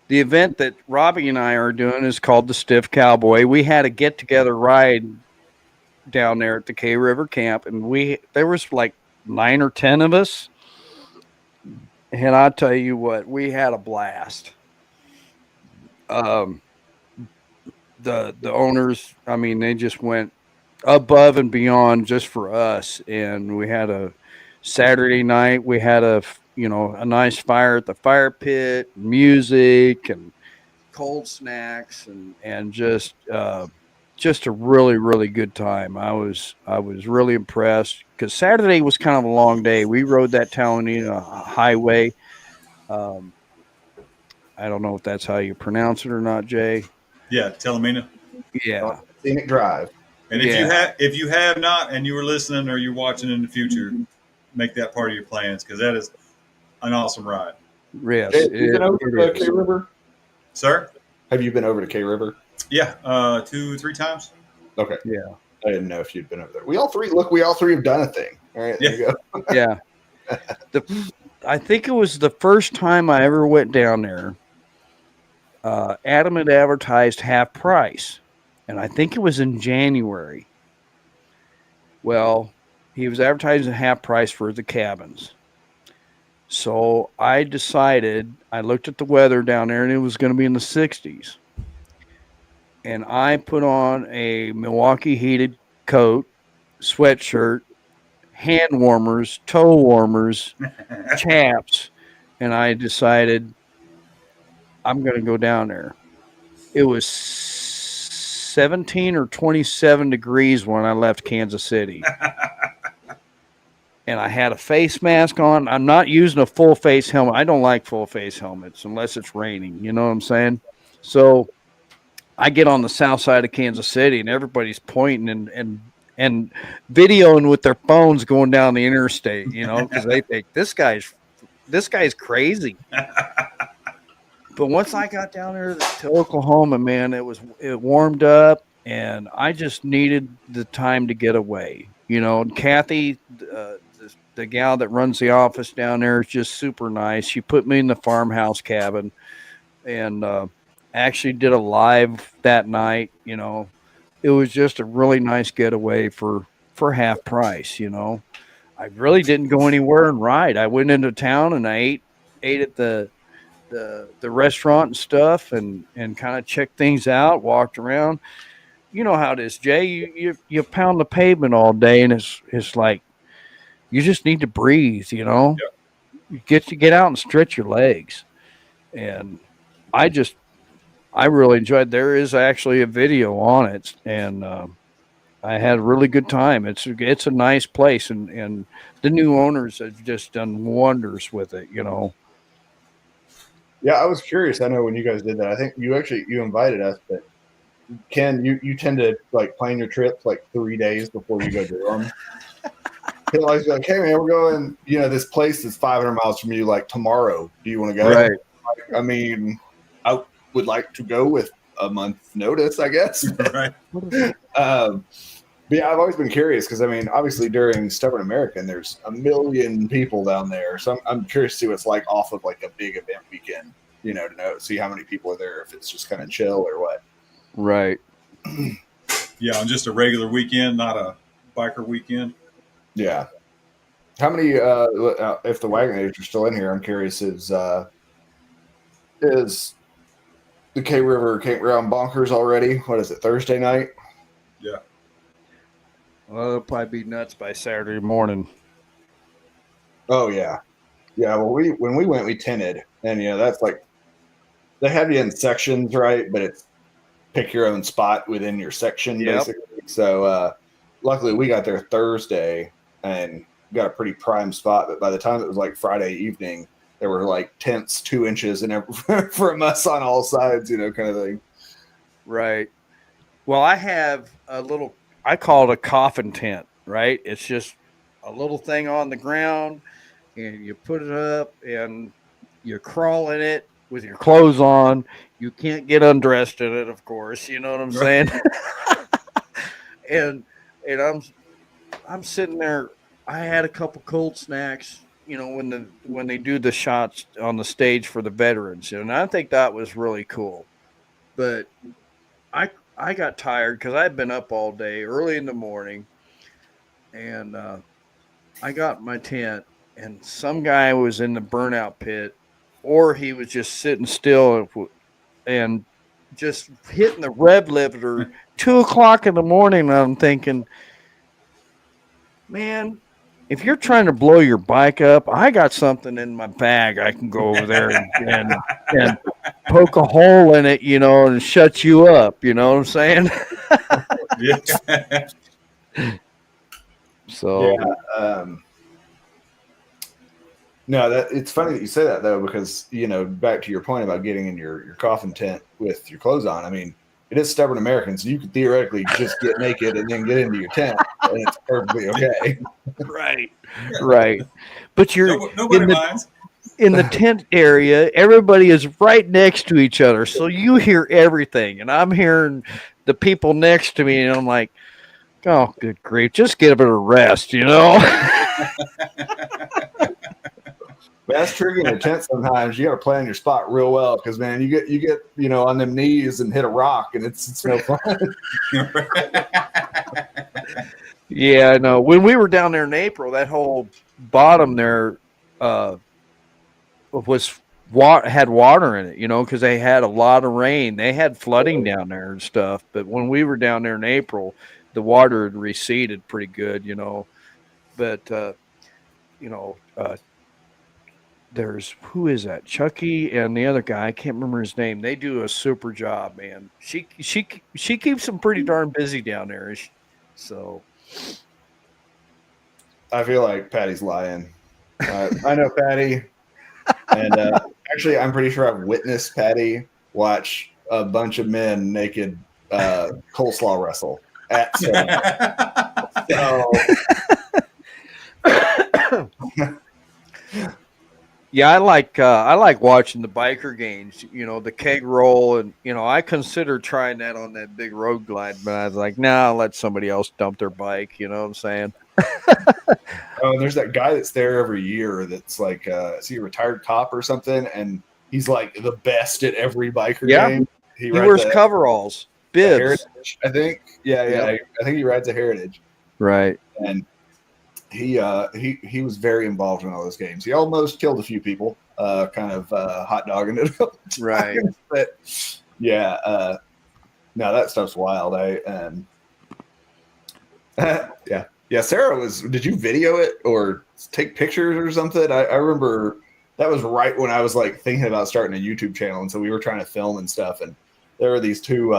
event that Robbie and I are doing is called the Stiff Cowboy. We had a get together ride down there at the K River camp, and there was like 9 or 10 of us. And I'll tell you what, we had a blast. The owners, I mean, they just went above and beyond just for us. And we had a Saturday night. We had a nice fire at the fire pit, music and cold snacks, and just a really, really good time. I was really impressed because Saturday was kind of a long day. We rode that Talanina highway. I don't know if that's how you pronounce it or not, Jay. Yeah, Talamina. Yeah, Scenic Drive. And if you have not, and you were listening or you're watching in the future, make that part of your plans because that is an awesome ride. Yes, Jay, have you been over to K River? Sir? Have you been over to K River? Yeah, 2-3 times. Okay. Yeah. I didn't know if you'd been over there. We all three have done a thing. All right, there you go. Yeah. I think it was the first time I ever went down there. Adam had advertised half price, and I think it was in January. Well, he was advertising half price for the cabins. So I decided, I looked at the weather down there, and it was going to be in the 60s. and I put on a Milwaukee heated coat, sweatshirt, hand warmers, toe warmers, chaps, and I decided I'm going to go down there. It was 17 or 27 degrees when I left Kansas City. And I had a face mask on. I'm not using a full face helmet. I don't like full face helmets unless it's raining. You know what I'm saying? So I get on the south side of Kansas City and everybody's pointing and videoing with their phones going down the interstate, you know, because they think this guy's crazy. But once I got down there to Oklahoma, man, it warmed up, and I just needed the time to get away. You know, and Kathy, the gal that runs the office down there, is just super nice. She put me in the farmhouse cabin, and actually did a live that night. You know, it was just a really nice getaway for half price. You know, I really didn't go anywhere and ride. I went into town and I ate at the restaurant and stuff, and kind of checked things out, walked around. You know how it is, Jay. You pound the pavement all day, and it's like you just need to breathe. You know, you get out and stretch your legs. And I really enjoyed. There is actually a video on it, and I had a really good time. It's a nice place, and the new owners have just done wonders with it. You know. Yeah, I was curious. I know when you guys did that, I think you invited us, but Ken, you tend to like plan your trips like 3 days before you go do them. He'll always be like, "Hey man, we're going. You know, this place is 500 miles from you. Like tomorrow, do you want to go?" Right. I mean, I would like to go with a month's notice, I guess. Right. But yeah, I've always been curious because I mean, obviously during Stubborn American, there's a million people down there. So I'm curious to see what it's like off of like a big event weekend, you know, to see how many people are there, if it's just kind of chill or what. Right. Yeah, on just a regular weekend, not a biker weekend. Yeah. How many, if the Wagon Age are still in here, I'm curious, is the K River Campground bonkers already? What is it, Thursday night? Yeah. Well, it'll probably be nuts by Saturday morning. Oh yeah, yeah. Well, when we went, we tented, and you know that's like they have you in sections, right? But it's pick your own spot within your section, basically. So luckily, we got there Thursday and got a pretty prime spot. But by the time it was like Friday evening, there were like tents 2 inches and from us on all sides, you know, kind of thing. Right. Well, I have a little. I call it a coffin tent, right? It's just a little thing on the ground, and you put it up, and you crawl in it with your clothes on. You can't get undressed in it, of course. You know what I'm saying? and I'm sitting there. I had a couple cold snacks, you know, when they do the shots on the stage for the veterans, and I think that was really cool. But I got tired because I'd been up all day, early in the morning, and I got my tent, and some guy was in the burnout pit, or he was just sitting still and just hitting the rev limiter 2:00 in the morning. And I'm thinking, man, if you're trying to blow your bike up, I got something in my bag. I can go over there and poke a hole in it, you know, and shut you up. You know what I'm saying? Yeah. So, no, that it's funny that you say that though, because you know, back to your point about getting in your coffin tent with your clothes on. I mean, it is Stubborn American, so you could theoretically just get naked and then get into your tent, and it's perfectly okay. right. But you're nobody minds. In the tent area. Everybody is right next to each other, so you hear everything, and I'm hearing the people next to me, and I'm like, oh, good grief, just give it a rest, you know. But that's tricky in a tent sometimes. You got to plan your spot real well because, man, you get you know on them knees and hit a rock, and it's no fun. Yeah, I know. When we were down there in April, that whole bottom there was had water in it, because they had a lot of rain. They had flooding down there and stuff. But when we were down there in April, the water had receded pretty good, But you know, there's who is that? Chucky and the other guy. I can't remember his name. They do a super job, man. She keeps them pretty darn busy down there. So I feel like Patty's lying. I know Patty, and actually, I'm pretty sure I've witnessed Patty watch a bunch of men naked coleslaw wrestle at so. Yeah, I like watching the biker games, the keg roll, and I considered trying that on that big road glide, but I was like, nah, I'll let somebody else dump their bike. You know what I'm saying? Oh, there's that guy that's there every year. That's like, is he a retired cop or something? And he's like the best at every biker game. He wears coveralls, bibs. Heritage, I think. Yeah. Yep. I think he rides a Heritage. Right. And he was very involved in all those games. He almost killed a few people, kind of hot dogging it up. Right. But yeah, no, that stuff's wild. Yeah. Sarah did you video it or take pictures or something? I remember that was right when I was like thinking about starting a YouTube channel. And so we were trying to film and stuff. And there were these two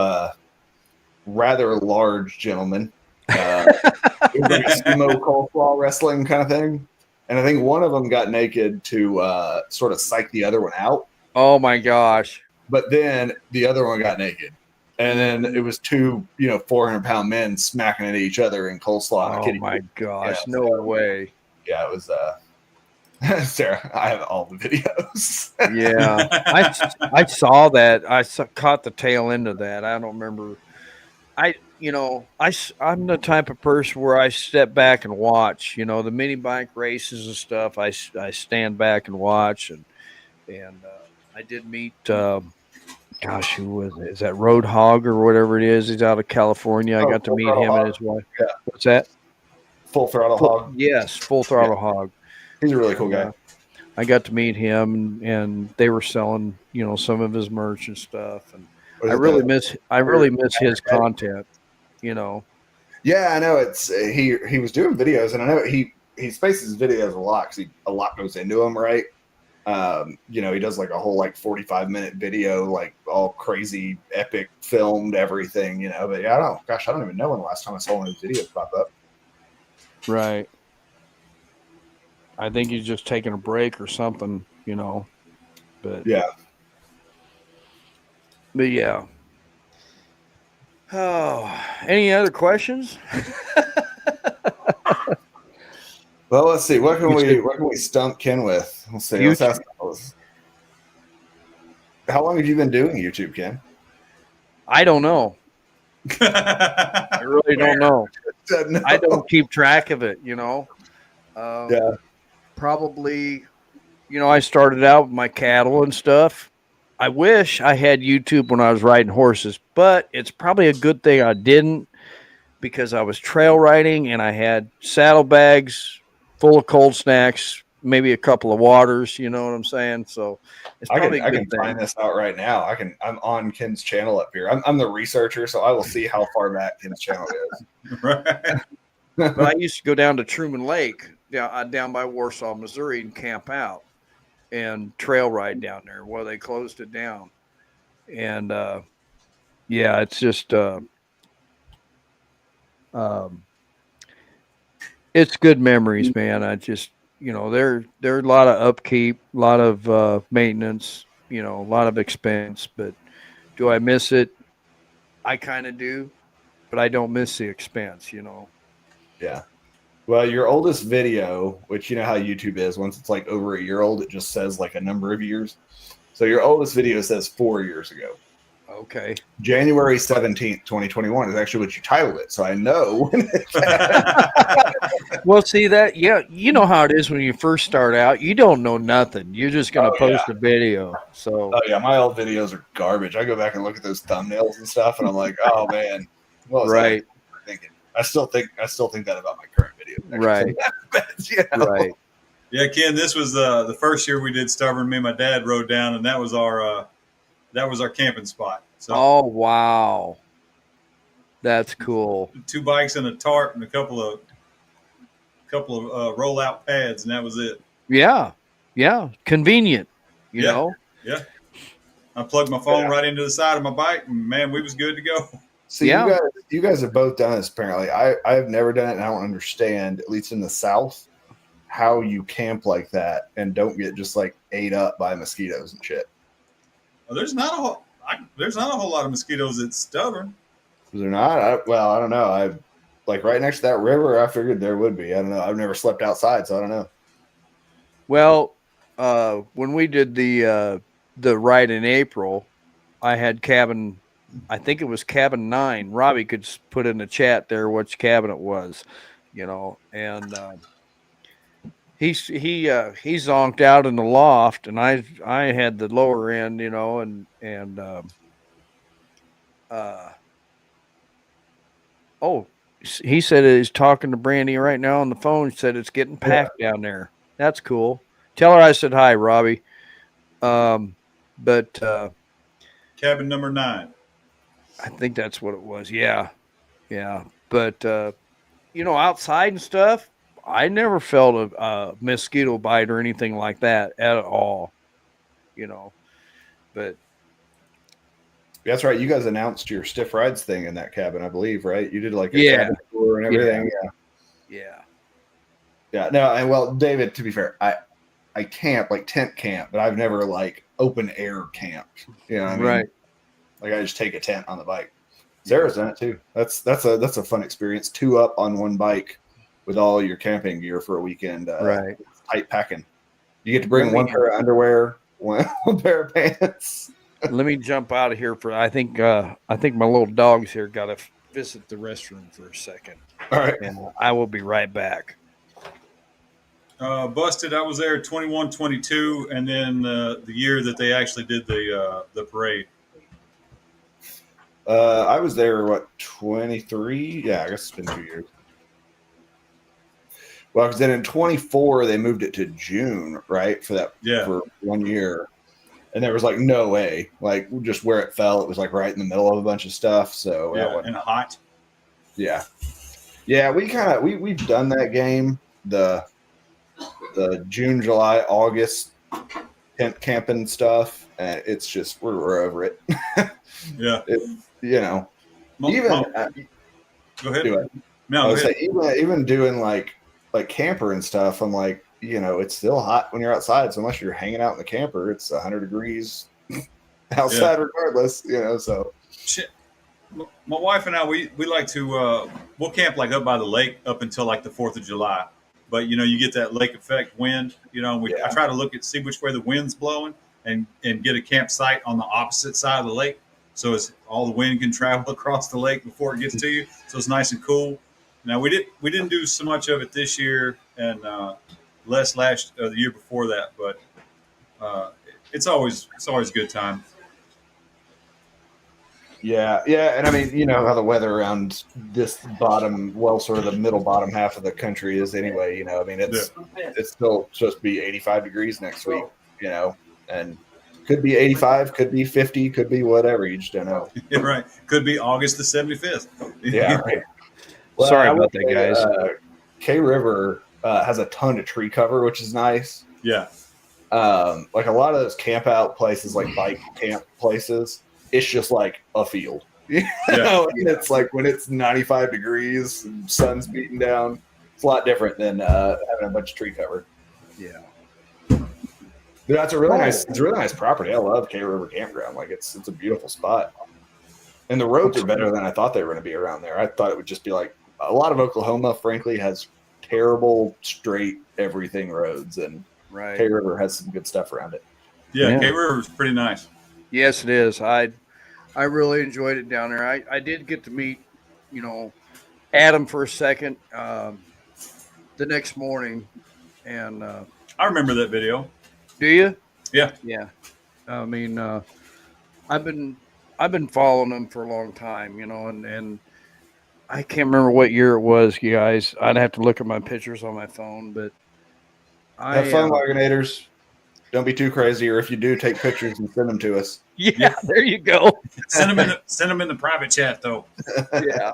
rather large gentlemen. It was like a sumo coleslaw wrestling kind of thing, and I think one of them got naked to sort of psych the other one out. Oh my gosh! But then the other one got naked, and then it was two 400-pound men smacking into each other in coleslaw. Oh my gosh! Yeah, no way! Yeah, it was. Sarah, I have all the videos. Yeah, I saw that. Caught the tail end of that. I don't remember. I'm the type of person where I step back and watch, the mini bike races and stuff. I stand back and watch, and I did meet, who was it? Is that Roadhog or whatever it is? He's out of California. I got to meet him and his wife. Yeah. What's that? Full Throttle Hog. Yes, Full Throttle Hog. He's a really cool guy. I got to meet him, and they were selling, some of his merch and stuff, and I really miss his content. Yeah, I know he was doing videos, and I know he spaces videos a lot because a lot goes into them, right? He does like a whole 45-minute video, like all crazy epic filmed everything, but yeah, I don't even know when the last time I saw one of his videos pop up. Right. I think he's just taking a break or something, but yeah. But yeah. Oh, any other questions? Well, let's see. What can we stump Ken with? Let's see. Let's ask those. How long have you been doing YouTube, Ken? I don't know. I really don't know. No. I don't keep track of it, Yeah. Probably, I started out with my cattle and stuff. I wish I had YouTube when I was riding horses, but it's probably a good thing I didn't because I was trail riding and I had saddlebags full of cold snacks, maybe a couple of waters. You know what I'm saying? So it's probably I can find this out right now. I'm on Ken's channel up here. I'm the researcher, so I will see how far back Ken's channel is. Right. But I used to go down to Truman Lake down by Warsaw, Missouri, and camp out and trail ride down there. Well, they closed it down, and it's just it's good memories, man. I just there are a lot of upkeep, a lot of maintenance, a lot of expense. But do I miss it? I kind of do, but I don't miss the expense. Yeah. Well, your oldest video, which you know how YouTube is, once it's like over a year old, it just says like a number of years. So your oldest video says 4 years ago. Okay. January 17th, 2021 is actually what you titled it. So I know. Well, see that, yeah, you know how it is when you first start out. You don't know nothing. You're just going to post a video. So. Oh yeah, my old videos are garbage. I go back and look at those thumbnails and stuff, and I'm like, oh man. Well, right. Thinking. I still think that about my current video. Right. Right. Yeah, Ken, this was the first year we did Stubborn. Me and my dad rode down, and that was our camping spot. So Oh wow, that's cool. 2 bikes and a tarp and a couple of rollout pads, and that was it. Yeah, yeah, convenient. You Yeah, know. yeah. I plugged my phone right into the side of my bike, and man, we was good to go. See, Yeah. you guys have both done this apparently. I have never done it, and I don't understand, at least in the South, how you camp like that and don't get just like ate up by mosquitoes and shit. Well, there's not a whole lot of mosquitoes at Stubborn. Is there not? I don't know. I like right next to that river. I figured there would be. I don't know. I've never slept outside, so I don't know. Well, when we did the ride in April, I had cabin. I think it was cabin 9. Robbie could put in the chat there which cabin it was, you know, and he zonked out in the loft, and I had the lower end, you know, and oh, he said he's talking to Brandy right now on the phone. He said it's getting packed down there. That's cool. Tell her I said hi, Robbie. But Cabin number 9. I think that's what it was. Yeah, yeah. But you know, outside and stuff, I never felt a mosquito bite or anything like that at all. You know, but That's right. You guys announced your stiff rides thing in that cabin, I believe, right? You did like a Yeah. cabin tour and everything. yeah. Yeah. No, and well, David, to be fair, I camp, like tent camp, but I've never like open air camped. You know what I mean? Right. Like I just take a tent on the bike. Sarah's done it too. That's a fun experience. 2 up on one bike with all your camping gear for a weekend. Right. Tight packing. You get to bring one pair of underwear, one pair of pants. Let me jump out of here for. I think my little dog's here. Got to visit the restroom for a second. All right. And I will be right back. Busted. I was there 21, 22, and then the year that they actually did the parade. I was there, 23? Yeah, I guess it's been 2 years. Well, because then in 24, they moved it to June, right? For 1 year. And there was like no way, like just where it fell, it was like right in the middle of a bunch of stuff. So and hot. Yeah. Yeah, we've done that game, the June, July, August tent camping stuff, and it's just we're over it. Yeah. You know, go ahead. Do it. No, I was say, even doing like camper and stuff, I'm like, you know, it's still hot when you're outside. So unless you're hanging out in the camper, it's 100 degrees outside regardless, you know, so. Shit. My wife and I, we like to, we'll camp like up by the lake up until like the 4th of July. But, you know, you get that lake effect wind, you know, I try to see which way the wind's blowing and get a campsite on the opposite side of the lake. So it's all the wind can travel across the lake before it gets to you. So it's nice and cool. Now we didn't do so much of it this year and less the year before that, but it's always a good time. Yeah, and I mean, you know how the weather around this sort of the middle bottom half of the country is anyway. You know, I mean, it's still supposed to be 85 degrees next week. You know, and could be 85, could be 50, could be whatever. You just don't know. Yeah, right. Could be August the 75th. Yeah, right. Well, sorry about that, guys. K River has a ton of tree cover, which is nice. Yeah. Like a lot of those camp out places, like bike camp places, it's just like a field. You know, and it's like when it's 95 degrees and sun's beating down, it's a lot different than having a bunch of tree cover. Yeah. But that's a really nice property. I love K River Campground. Like it's a beautiful spot. And the roads are better than I thought they were going to be around there. I thought it would just be like a lot of Oklahoma, frankly, has terrible straight everything roads, and K River has some good stuff around it. Yeah. K River is pretty nice. Yes, it is. I really enjoyed it down there. I did get to meet, you know, Adam for a second the next morning, and I remember that video. Do you? Yeah. Yeah. I mean, I've been following him for a long time, you know, and I can't remember what year it was, you guys. I'd have to look at my pictures on my phone, but Have fun, Wagonators. Don't be too crazy, or if you do, take pictures and send them to us. Yeah, there you go. Send them in the private chat though. Yeah.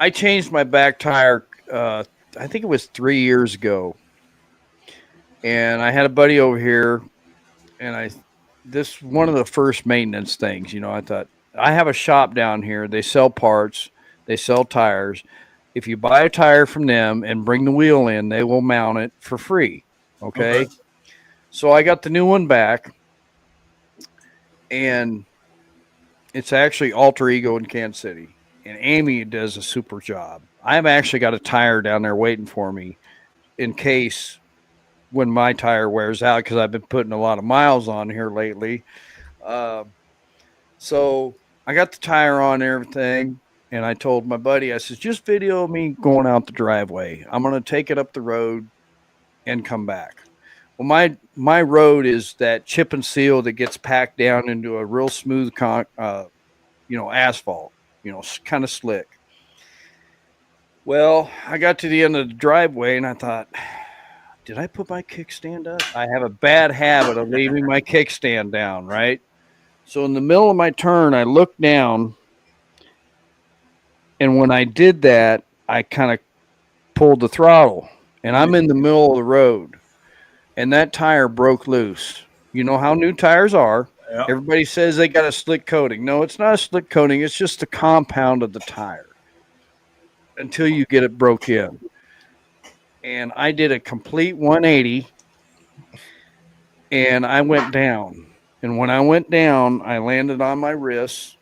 I changed my back tire. I think it was 3 years ago, and I had a buddy over here, and this one of the first maintenance things. I thought I have a shop down here. They sell parts. They sell tires. If you buy a tire from them and bring the wheel in, they will mount it for free. Okay. So I got the new one back, and it's actually Alter Ego in Kansas City. And Amy does a super job. I've actually got a tire down there waiting for me in case when my tire wears out, because I've been putting a lot of miles on here lately. So I got the tire on and everything. And I told my buddy, I said, just video me going out the driveway. I'm going to take it up the road and come back. Well, my road is that chip and seal that gets packed down into a real smooth, asphalt, kind of slick. Well, I got to the end of the driveway and I thought, did I put my kickstand up? I have a bad habit of leaving my kickstand down, right? So in the middle of my turn, I looked down. And when I did that, I kind of pulled the throttle. And I'm in the middle of the road. And that tire broke loose. You know how new tires are. Yep. Everybody says they got a slick coating. No, it's not a slick coating. It's just the compound of the tire until you get it broke in. And I did a complete 180, and I went down. And when I went down, I landed on my wrists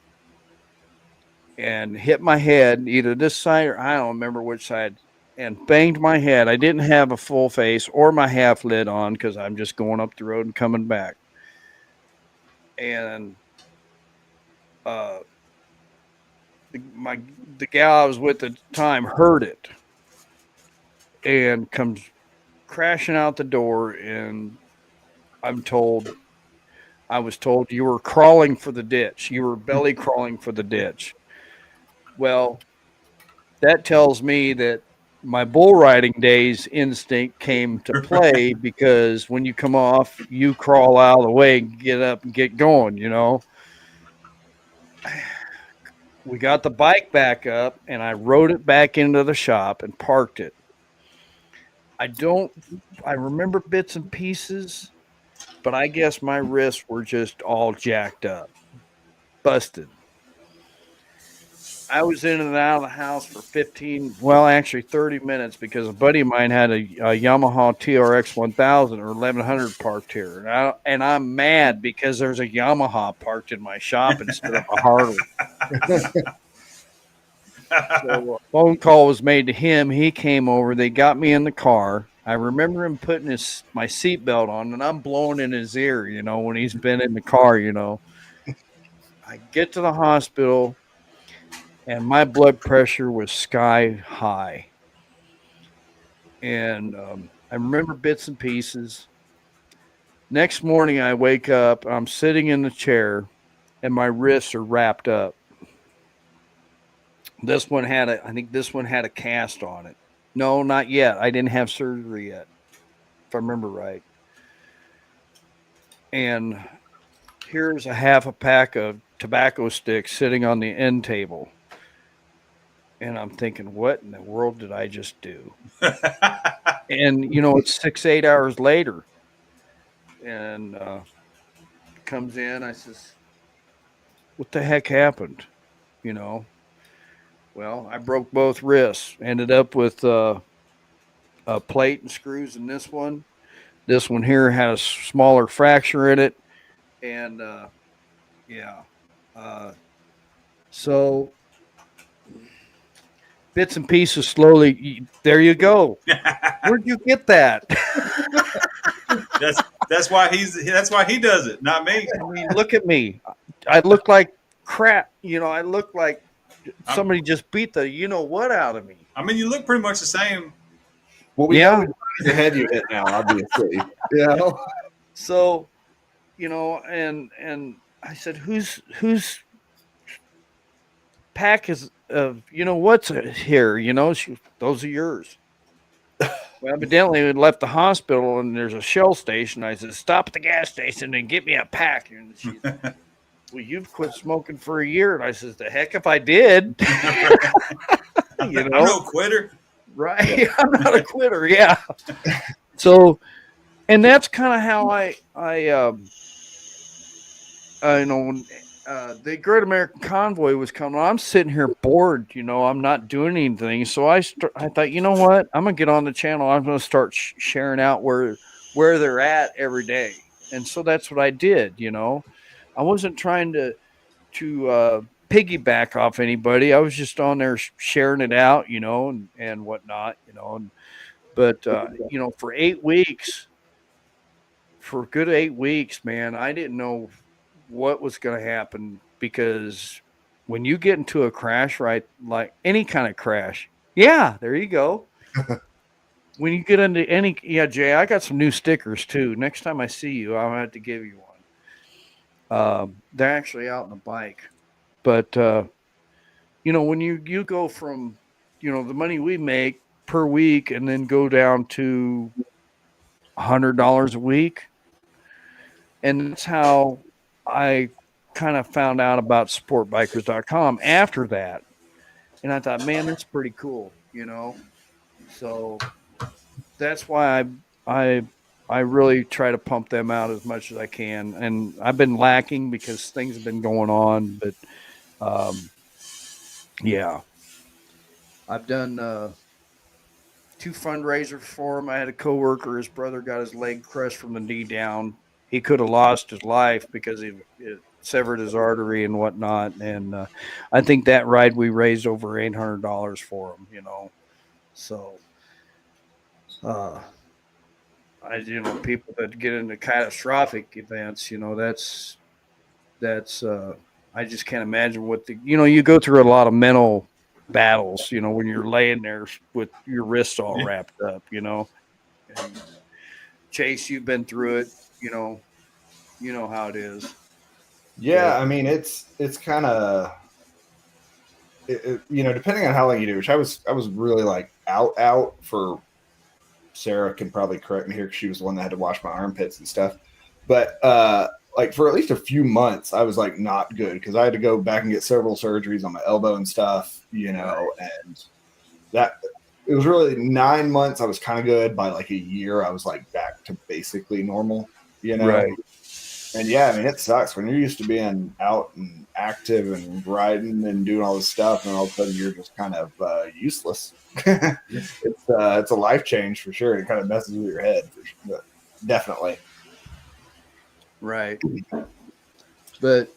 and hit my head, either this side or I don't remember which side, and banged my head. I didn't have a full face or my half lid on because I'm just going up the road and coming back. And the gal I was with at the time heard it and comes crashing out the door, and I was told you were crawling for the ditch. You were belly crawling for the ditch. Well, that tells me that my bull riding days instinct came to play because when you come off, you crawl out of the way and get up and get going, We got the bike back up, and I rode it back into the shop and parked it. I remember bits and pieces, but I guess my wrists were just all jacked up, busted. I was in and out of the house for 30 minutes because a buddy of mine had a Yamaha TRX 1000 or 1100 parked here. And I'm mad because there's a Yamaha parked in my shop instead of a Harley. So a phone call was made to him. He came over. They got me in the car. I remember him putting my seatbelt on, and I'm blowing in his ear, when he's been in the car, I get to the hospital, and my blood pressure was sky high. And I remember bits and pieces. Next morning, I wake up, I'm sitting in the chair, and my wrists are wrapped up. I think this one had a cast on it. No, not yet. I didn't have surgery yet, if I remember right. And here's a half a pack of tobacco sticks sitting on the end table. And I'm thinking, what in the world did I just do? And, it's 6-8 hours later. And comes in, I says, what the heck happened? Well, I broke both wrists. Ended up with a plate and screws in this one. This one here had a smaller fracture in it. And, so bits and pieces slowly. There you go. Where'd you get that? That's why he does it, not me. I mean, look at me. I look like crap. I look like somebody just beat the what out of me. I mean, you look pretty much the same. Well, we know the head you hit now, obviously. So, and I said, whose pack is what's here? Those are yours. Well, evidently, we left the hospital and there's a Shell station. I said, "Stop at the gas station and get me a pack." And she's, "Well, you've quit smoking for a year." And I says, "The heck if I did." You I'm know, no quitter. right? I'm not a quitter. Yeah. So, and that's kind of how you know, when the Great American Convoy was coming, I'm sitting here bored. You know, I'm not doing anything. So I thought, you know what? I'm gonna get on the channel. I'm gonna start sharing out where they're at every day. And so that's what I did. You know, I wasn't trying to piggyback off anybody. I was just on there sharing it out. You know, and whatnot. You know, but you know, for a good 8 weeks, man, I didn't know what was going to happen because when you get into a crash, right, like any kind of crash, yeah, there you go. When you get into any, yeah, Jay, I got some new stickers too. Next time I see you, I'll have to give you one. They're actually out on the bike, but you know, when you go from, you know, the money we make per week and then go down to $100 a week, and that's how I kind of found out about sportbikers.com after that. And I thought, man, that's pretty cool, you know? So that's why I, I really try to pump them out as much as I can. And I've been lacking because things have been going on, but um, yeah, I've done 2 fundraisers for him. I had a coworker, his brother got his leg crushed from the knee down. He could have lost his life because it severed his artery and whatnot. And I think that ride we raised over $800 for him. You know, so uh, you know, people that get into catastrophic events, you know, that's I just can't imagine what you go through a lot of mental battles, you know, when you're laying there with your wrists all wrapped up, you know. And Chase, you've been through it, you know how it is. Yeah, I mean it's kind of you know, depending on how long you do, which I was really like out for. Sarah can probably correct me here because she was the one that had to wash my armpits and stuff. But like for at least a few months, I was like not good because I had to go back and get several surgeries on my elbow and stuff, you know, and that it was really 9 months. I was kind of good. By like a year, I was like back to basically normal, you know. Right. And yeah, I mean, it sucks when you're used to being out and active and riding and doing all this stuff, and all of a sudden you're just kind of useless. It's a life change for sure. It kind of messes with your head, for sure, definitely. Right. But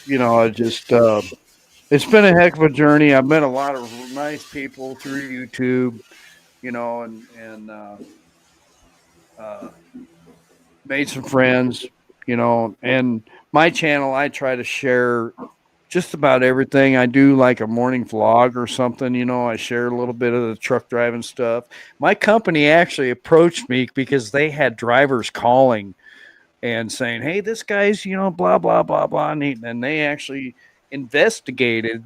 you know, I just it's been a heck of a journey. I've met a lot of nice people through YouTube, you know, and made some friends, you know, and my channel, I try to share just about everything. I do like a morning vlog or something, you know, I share a little bit of the truck driving stuff. My company actually approached me because they had drivers calling and saying, "Hey, this guy's, you know, blah, blah, blah, blah." And they actually investigated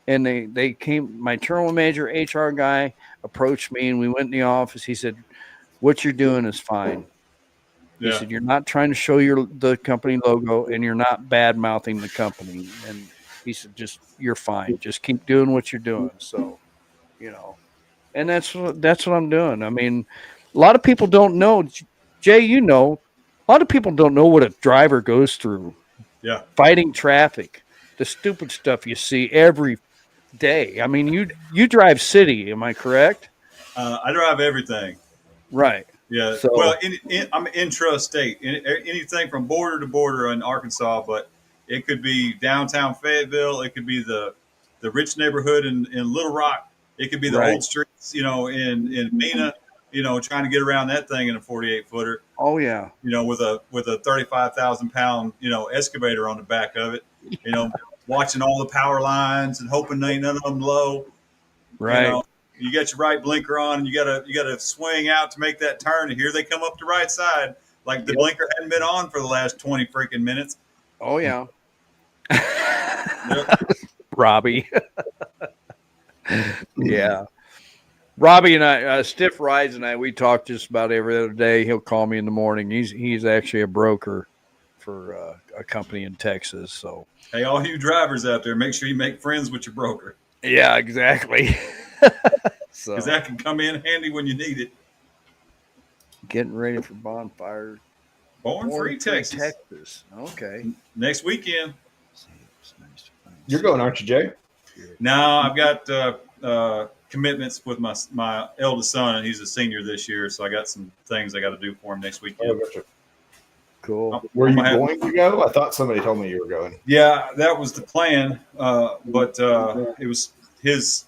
and they came, my terminal manager, HR guy approached me and we went in the office. He said, "What you're doing is fine." He Yeah. said, "You're not trying to show the company logo and you're not bad mouthing the company." And he said, "Just, you're fine. Just keep doing what you're doing." So, you know, and that's what I'm doing. I mean, a lot of people don't know, Jay, you know, a lot of people don't know what a driver goes through Yeah. fighting traffic, the stupid stuff you see every day. I mean, you drive city, am I correct? I drive everything. Right. Yeah. So, Well, I'm intrastate. Anything from border to border in Arkansas, but it could be downtown Fayetteville. It could be the rich neighborhood in Little Rock. It could be the right. old streets, you know, in Mena. You know, trying to get around that thing in a 48 footer. Oh yeah. You know, with a 35,000 pound excavator on the back of it. You know, watching all the power lines and hoping ain't none of them low. You Right. know, you got your right blinker on, and you gotta swing out to make that turn, and here they come up the right side, like the Yep. blinker hadn't been on for the last 20 freaking minutes. Oh yeah. Yep. Robbie. Yeah. Robbie and I, Stiff Rides and I, we talk just about every other day. He'll call me in the morning. He's actually a broker for a company in Texas. So Hey, all you drivers out there, make sure you make friends with your broker yeah, exactly. So because that can come in handy when you need it. getting ready for bonfire. Born Free, Texas. Okay. Next weekend. You're going, aren't you, Jay? Now I've got commitments with my eldest son, and he's a senior this year, so I got some things I got to do for him next weekend. Oh, gotcha. Cool. Were you going to go? I thought somebody told me you were going. Yeah, that was the plan, but it was his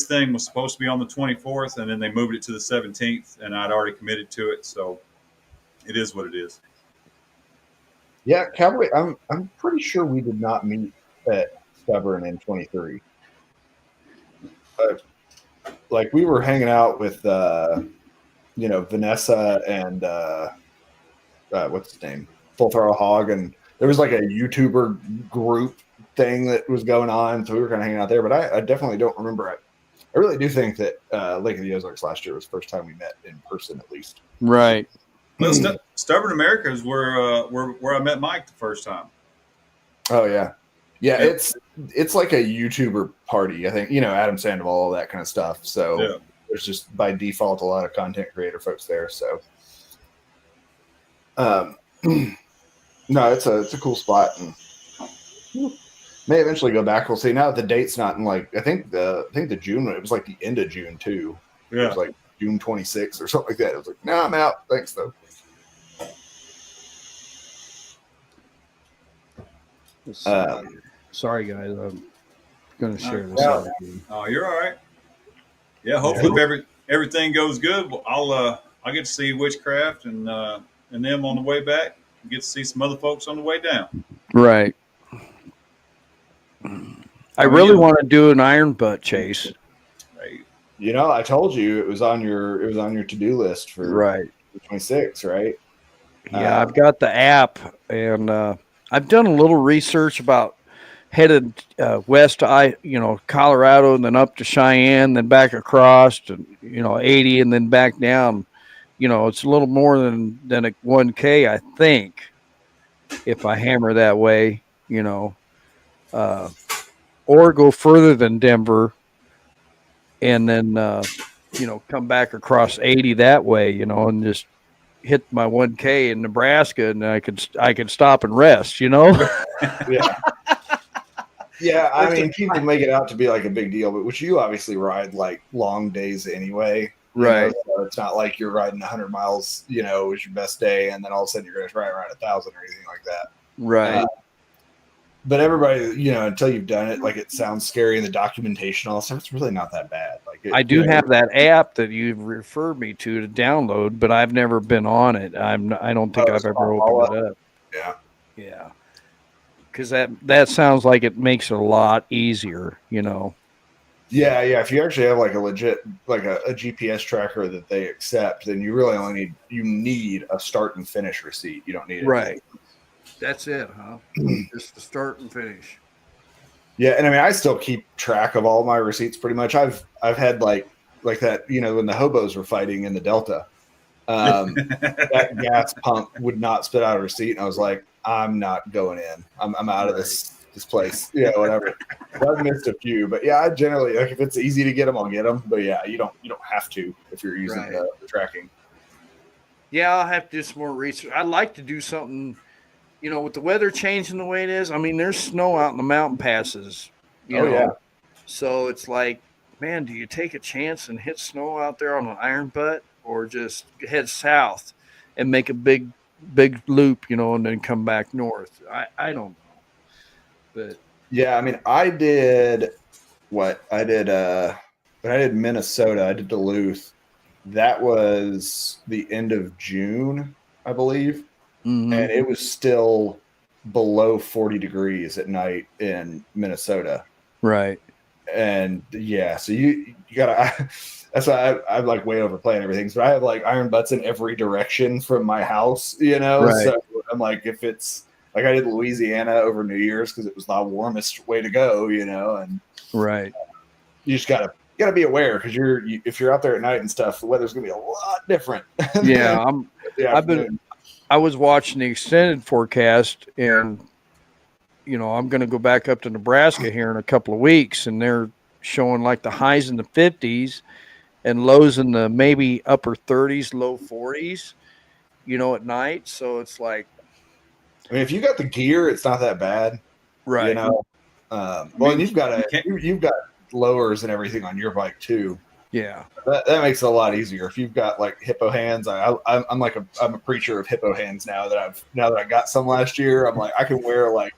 thing was supposed to be on the 24th, and then they moved it to the 17th, and I'd already committed to it, so it is what it is. Yeah, Cowboy. I'm pretty sure we did not meet at Stubborn in 23. Like we were hanging out with Vanessa and what's his name, Full Throttle Hog, and there was like a YouTuber group thing that was going on, so we were kind of hanging out there. But I definitely don't remember it. I really do think that Lake of the Ozarks last year was the first time we met in person, at least. Right. Well, Stubborn America is where I met Mike the first time. Oh yeah. Yeah, it's like a YouTuber party. I think, Adam Sandoval, all that kind of stuff. So there's just by default a lot of content creator folks there. So no, it's a cool spot, and may eventually go back. We'll see. Now that the date's not in I think the June, it was like the end of June too. Yeah. It was like June 26th or something like that. It was like, no, I'm out. Thanks though. Sorry, guys. I'm going to share this. Yeah. Oh, you're all right. Yeah, hopefully if everything goes good, I'll get to see Witchcraft and them on the way back. Get to see some other folks on the way down. Right. I really want to do an iron butt chase. Right. I told you it was on your to-do list for right 26, right? Yeah, I've got the app, and I've done a little research about headed west to Colorado, and then up to Cheyenne, then back across to 80, and then back down. It's a little more than a 1K, I think, if I hammer that way. Or go further than Denver, and then come back across 80 that way, and just hit my 1K in Nebraska, and I could stop and rest. Yeah. Yeah, I mean, people make it out to be like a big deal, but which you obviously ride like long days anyway. Right. So it's not like you're riding 100 miles, was your best day, and then all of a sudden you're going to ride around 1,000 or anything like that. Right. But everybody, until you've done it, like it sounds scary, and the documentation, all that stuff, it's really not that bad. I do have that app that you've referred me to download, but I've never been on it. I don't think I've ever opened it up. Yeah. Yeah. Because that sounds like it makes it a lot easier, Yeah, yeah. If you actually have like a legit, like a GPS tracker that they accept, then you really only need a start and finish receipt. You don't need it. Right. That's it, huh? Just the start and finish. Yeah, and I mean, I still keep track of all my receipts pretty much. I've had like that, when the hobos were fighting in the Delta, that gas pump would not spit out a receipt, and I was like, I'm not going in. I'm out of this place. Yeah, whatever. So I've missed a few, but yeah, I generally if it's easy to get them, I'll get them. But yeah, you don't have to if you're using the tracking. Yeah, I'll have to do some more research. I'd like to do something. With the weather changing the way it is, I mean, there's snow out in the mountain passes. Yeah. So it's like, man, do you take a chance and hit snow out there on an iron butt, or just head south and make a big loop, and then come back north? I don't know. But yeah, I mean, I did Minnesota. I did Duluth. That was the end of June, I believe. Mm-hmm. And it was still below 40 degrees at night in Minnesota. Right. And yeah, so you gotta, that's why I'm like way overplaying everything. So I have like iron butts in every direction from my house, Right. So I'm like, if it's like I did Louisiana over New Year's because it was the warmest way to go, and right. You just gotta got to be aware because if you're out there at night and stuff, the weather's gonna be a lot different. Yeah, Afternoon. I was watching the extended forecast, and I'm going to go back up to Nebraska here in a couple of weeks, and they're showing like the highs in the 50s and lows in the maybe upper 30s, low 40s, at night. So it's like, I mean, if you got the gear, it's not that bad, right. Well, and you've got lowers and everything on your bike too. Yeah, that makes it a lot easier. If you've got like hippo hands, I'm a preacher of hippo hands now that I got some last year. I'm like, I can wear like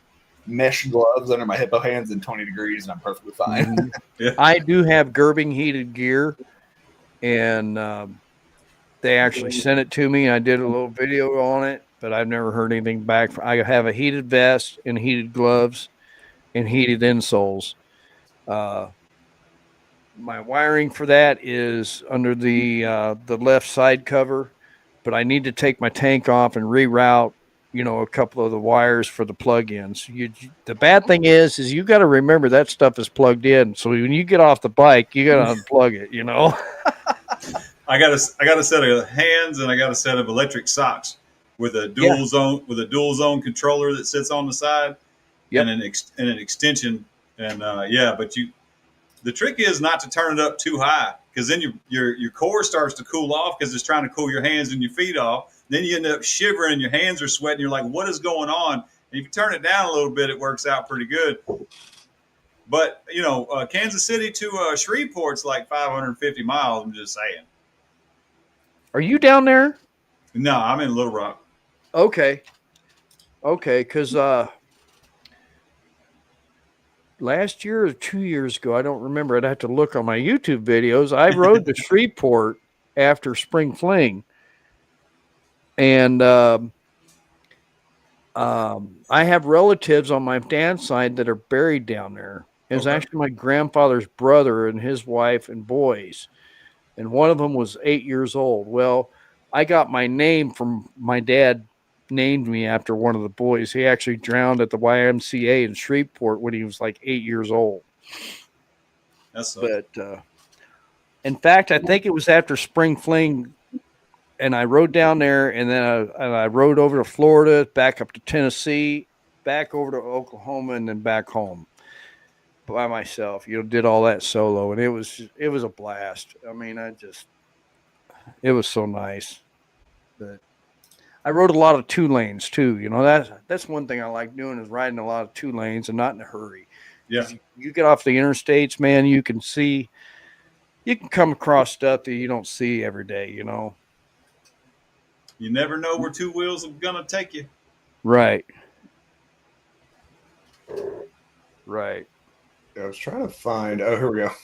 mesh gloves under my hippo hands in 20 degrees and I'm perfectly fine. Mm-hmm. Yeah. I do have Gerbing heated gear, and they actually sent it to me. I did a little video on it, but I've never heard anything back. I have a heated vest and heated gloves and heated insoles. My wiring for that is under the left side cover, but I need to take my tank off and reroute, a couple of the wires for the plug-ins. The bad thing is you got to remember that stuff is plugged in. So when you get off the bike, you got to unplug it. I got a set of hands and I got a set of electric socks with a dual zone controller that sits on the side, and an extension. And but the trick is not to turn it up too high, because then your core starts to cool off because it's trying to cool your hands and your feet off. Then you end up shivering and your hands are sweating. You're like, what is going on? And if you turn it down a little bit, it works out pretty good. But, Kansas City to Shreveport's like 550 miles. I'm just saying. Are you down there? No, I'm in Little Rock. Okay, because last year or 2 years ago, I don't remember. I'd have to look on my YouTube videos. I rode to Shreveport after Spring Fling, and I have relatives on my dad's side that are buried down there. It was actually my grandfather's brother and his wife and boys, and one of them was 8 years old. Well, I got my name from my dad. Named me after one of the boys. He actually drowned at the YMCA in Shreveport when he was like 8 years old. But in fact, I think it was after Spring Fling, and I rode down there, and then I rode over to Florida, back up to Tennessee, back over to Oklahoma, and then back home by myself. Did all that solo, and it was a blast. I mean, it was so nice. But I rode a lot of 2 lanes too. That's one thing I like doing, is riding a lot of 2 lanes and not in a hurry. Yeah. You get off the interstates, man, you can come across stuff that you don't see every day, You never know where 2 wheels are going to take you. Right. Right. I was trying to find, here we go. I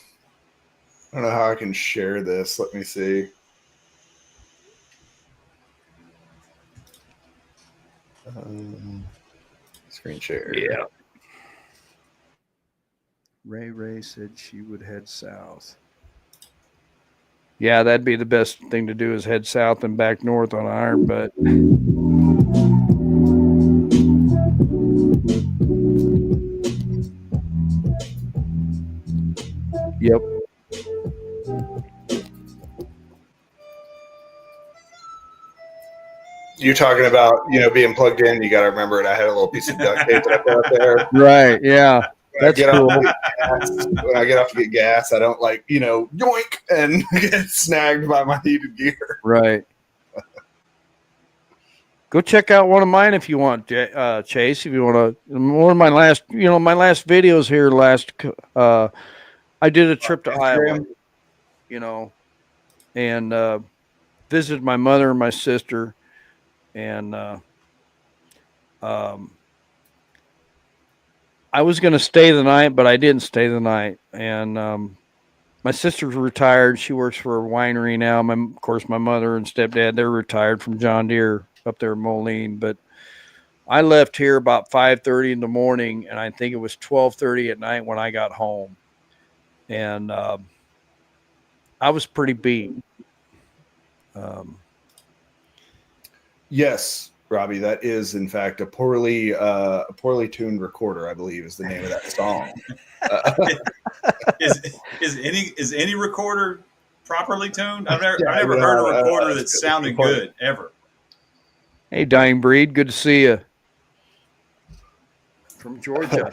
don't know how I can share this. Let me see. Screen share. Yeah. Ray said she would head south. Yeah, that'd be the best thing to do, is head south and back north on Iron Butt. Yep. You're talking about, being plugged in. You got to remember it. I had a little piece of duct tape that I put up there. Right. Yeah. That's cool. When I get off to get gas, I don't yoink and get snagged by my heated gear. Right. Go check out one of mine if you want, Chase. If you want to, one of my last, my last videos here. I did a trip to Iowa, and visited my mother and my sister. And I was going to stay the night, but I didn't stay the night. And my sister's retired. She works for a winery now. Of course, my mother and stepdad, they're retired from John Deere up there in Moline. But I left here about 5:30 in the morning, and I think it was 12:30 at night when I got home. And I was pretty beat. Yes. Robbie, that is in fact a poorly tuned recorder, I believe is the name of that song. Is any recorder properly tuned? I've never heard a recorder that sounded good ever. Hey, Dying Breed, good to see you from Georgia.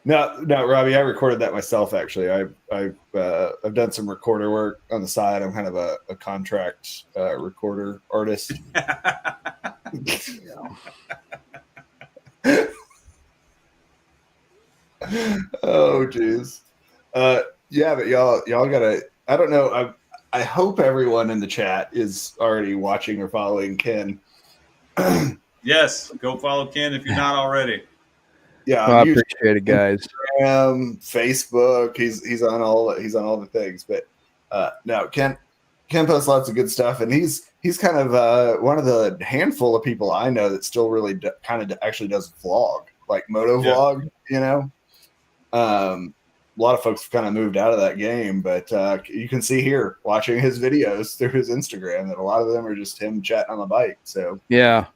No, Robbie, I recorded that myself. Actually, I've done some recorder work on the side. I'm kind of a contract recorder artist. Oh, geez. Yeah, but y'all gotta. I don't know. I hope everyone in the chat is already watching or following Ken. Yes, go follow Ken if you're not already. Yeah, I appreciate it, guys. Instagram, Facebook, he's on all the things. But no, Ken posts lots of good stuff, and he's kind of one of the handful of people I know that still really actually does vlog, like moto vlog. You know, a lot of folks have kind of moved out of that game, but you can see here watching his videos through his Instagram that a lot of them are just him chatting on the bike. So yeah.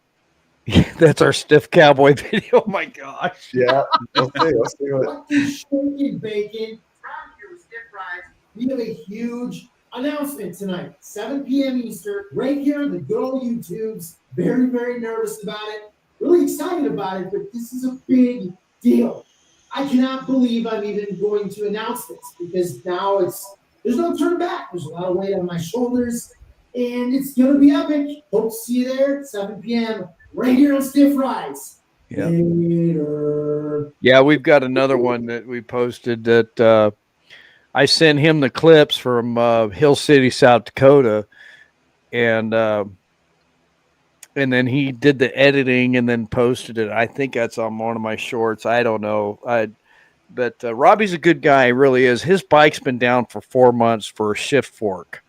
That's our stiff cowboy video. Oh my gosh. Yeah. Let's see what is shaking bacon. Time here with Stiff Rides. We have a huge announcement tonight, 7 p.m. Eastern, right here on the good old YouTubes. Very, very nervous about it. Really excited about it, but this is a big deal. I cannot believe I'm even going to announce this because now there's no turn back. There's a lot of weight on my shoulders, and it's going to be epic. Hope to see you there at 7 p.m. right here on Stiff Rides. Yeah. Later. Yeah, we've got another one that we posted that I sent him the clips from Hill City, South Dakota, and then he did the editing and then posted it. I think that's on one of my shorts. I don't know. But Robbie's a good guy, he really is. His bike's been down for 4 months for a shift fork,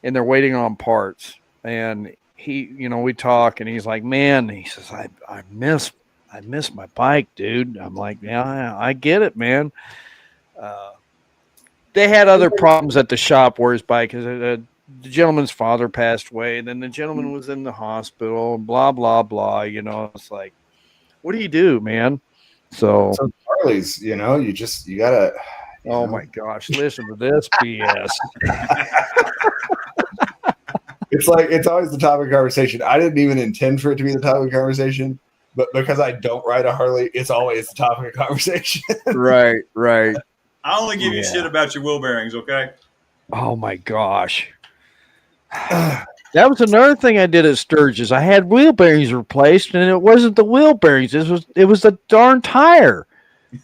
and they're waiting on parts. And he, we talk, and he's like, man, he says, I miss my bike, dude. I'm like, yeah, I get it, man. They had other problems at the shop where his bike is. The gentleman's father passed away, and then the gentleman was in the hospital, and blah, blah, blah. It's like, what do you do, man? So Harleys, you gotta. Oh my gosh, listen to this BS. It's always the topic of conversation. I didn't even intend for it to be the topic of conversation, but because I don't ride a Harley, it's always the topic of conversation. Right. I only give you shit about your wheel bearings, okay? Oh my gosh. That was another thing I did at Sturgis. I had wheel bearings replaced, and it wasn't the wheel bearings. It was the darn tire.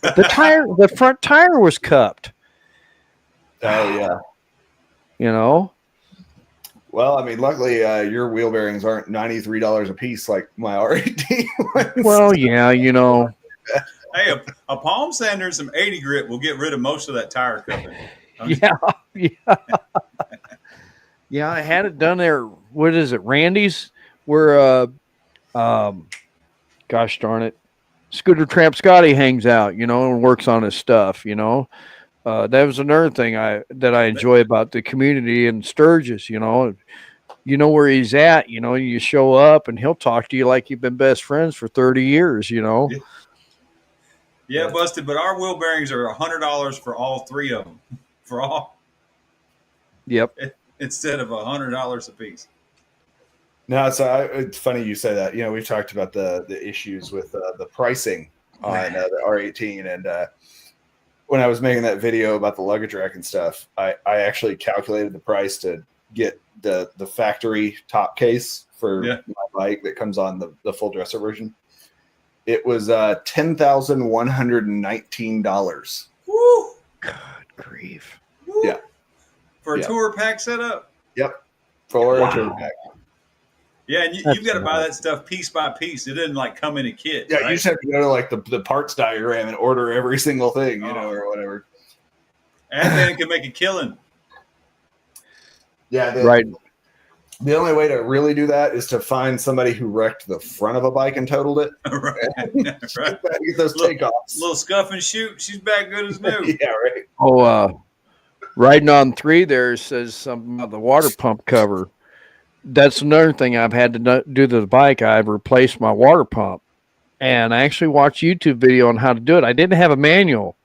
The front tire was cupped. Oh yeah. Well, I mean, luckily your wheel bearings aren't $93 a piece like my R18 ones. Well, yeah, Hey, a palm sander and some 80 grit will get rid of most of that tire cupping. Yeah. Yeah, I had it done there. What is it, Randy's? Where, gosh darn it, Scooter Tramp Scotty hangs out, and works on his stuff, That was another thing that I enjoy about the community in Sturgis, You know where he's at, you show up and he'll talk to you like you've been best friends for 30 years, Yeah, busted, but our wheel bearings are $100 for all three of them. For all. Yep. Instead of $100 a piece. No, so it's funny you say that. We've talked about the issues with the pricing on the R18, and when I was making that video about the luggage rack and stuff, I actually calculated the price to get the factory top case for my bike that comes on the full dresser version. It was $10,119. Woo! God grief. Woo! Yeah. For a tour pack setup? Yep. For a tour pack. Yeah, and you've got to buy that stuff piece by piece. It doesn't come in a kit. Yeah, right? you just have to go to the parts diagram and order every single thing, or whatever. And then it can make a killing. Yeah, right. The only way to really do that is to find somebody who wrecked the front of a bike and totaled it. Right. Get those takeoffs. Little scuff and shoot. She's back good as new. Yeah, right. Oh, Riding on 3 there says something about the water pump cover. that's another thing I've had to do to the bike. I've replaced my water pump, and I actually watched a YouTube video on how to do it. I didn't have a manual.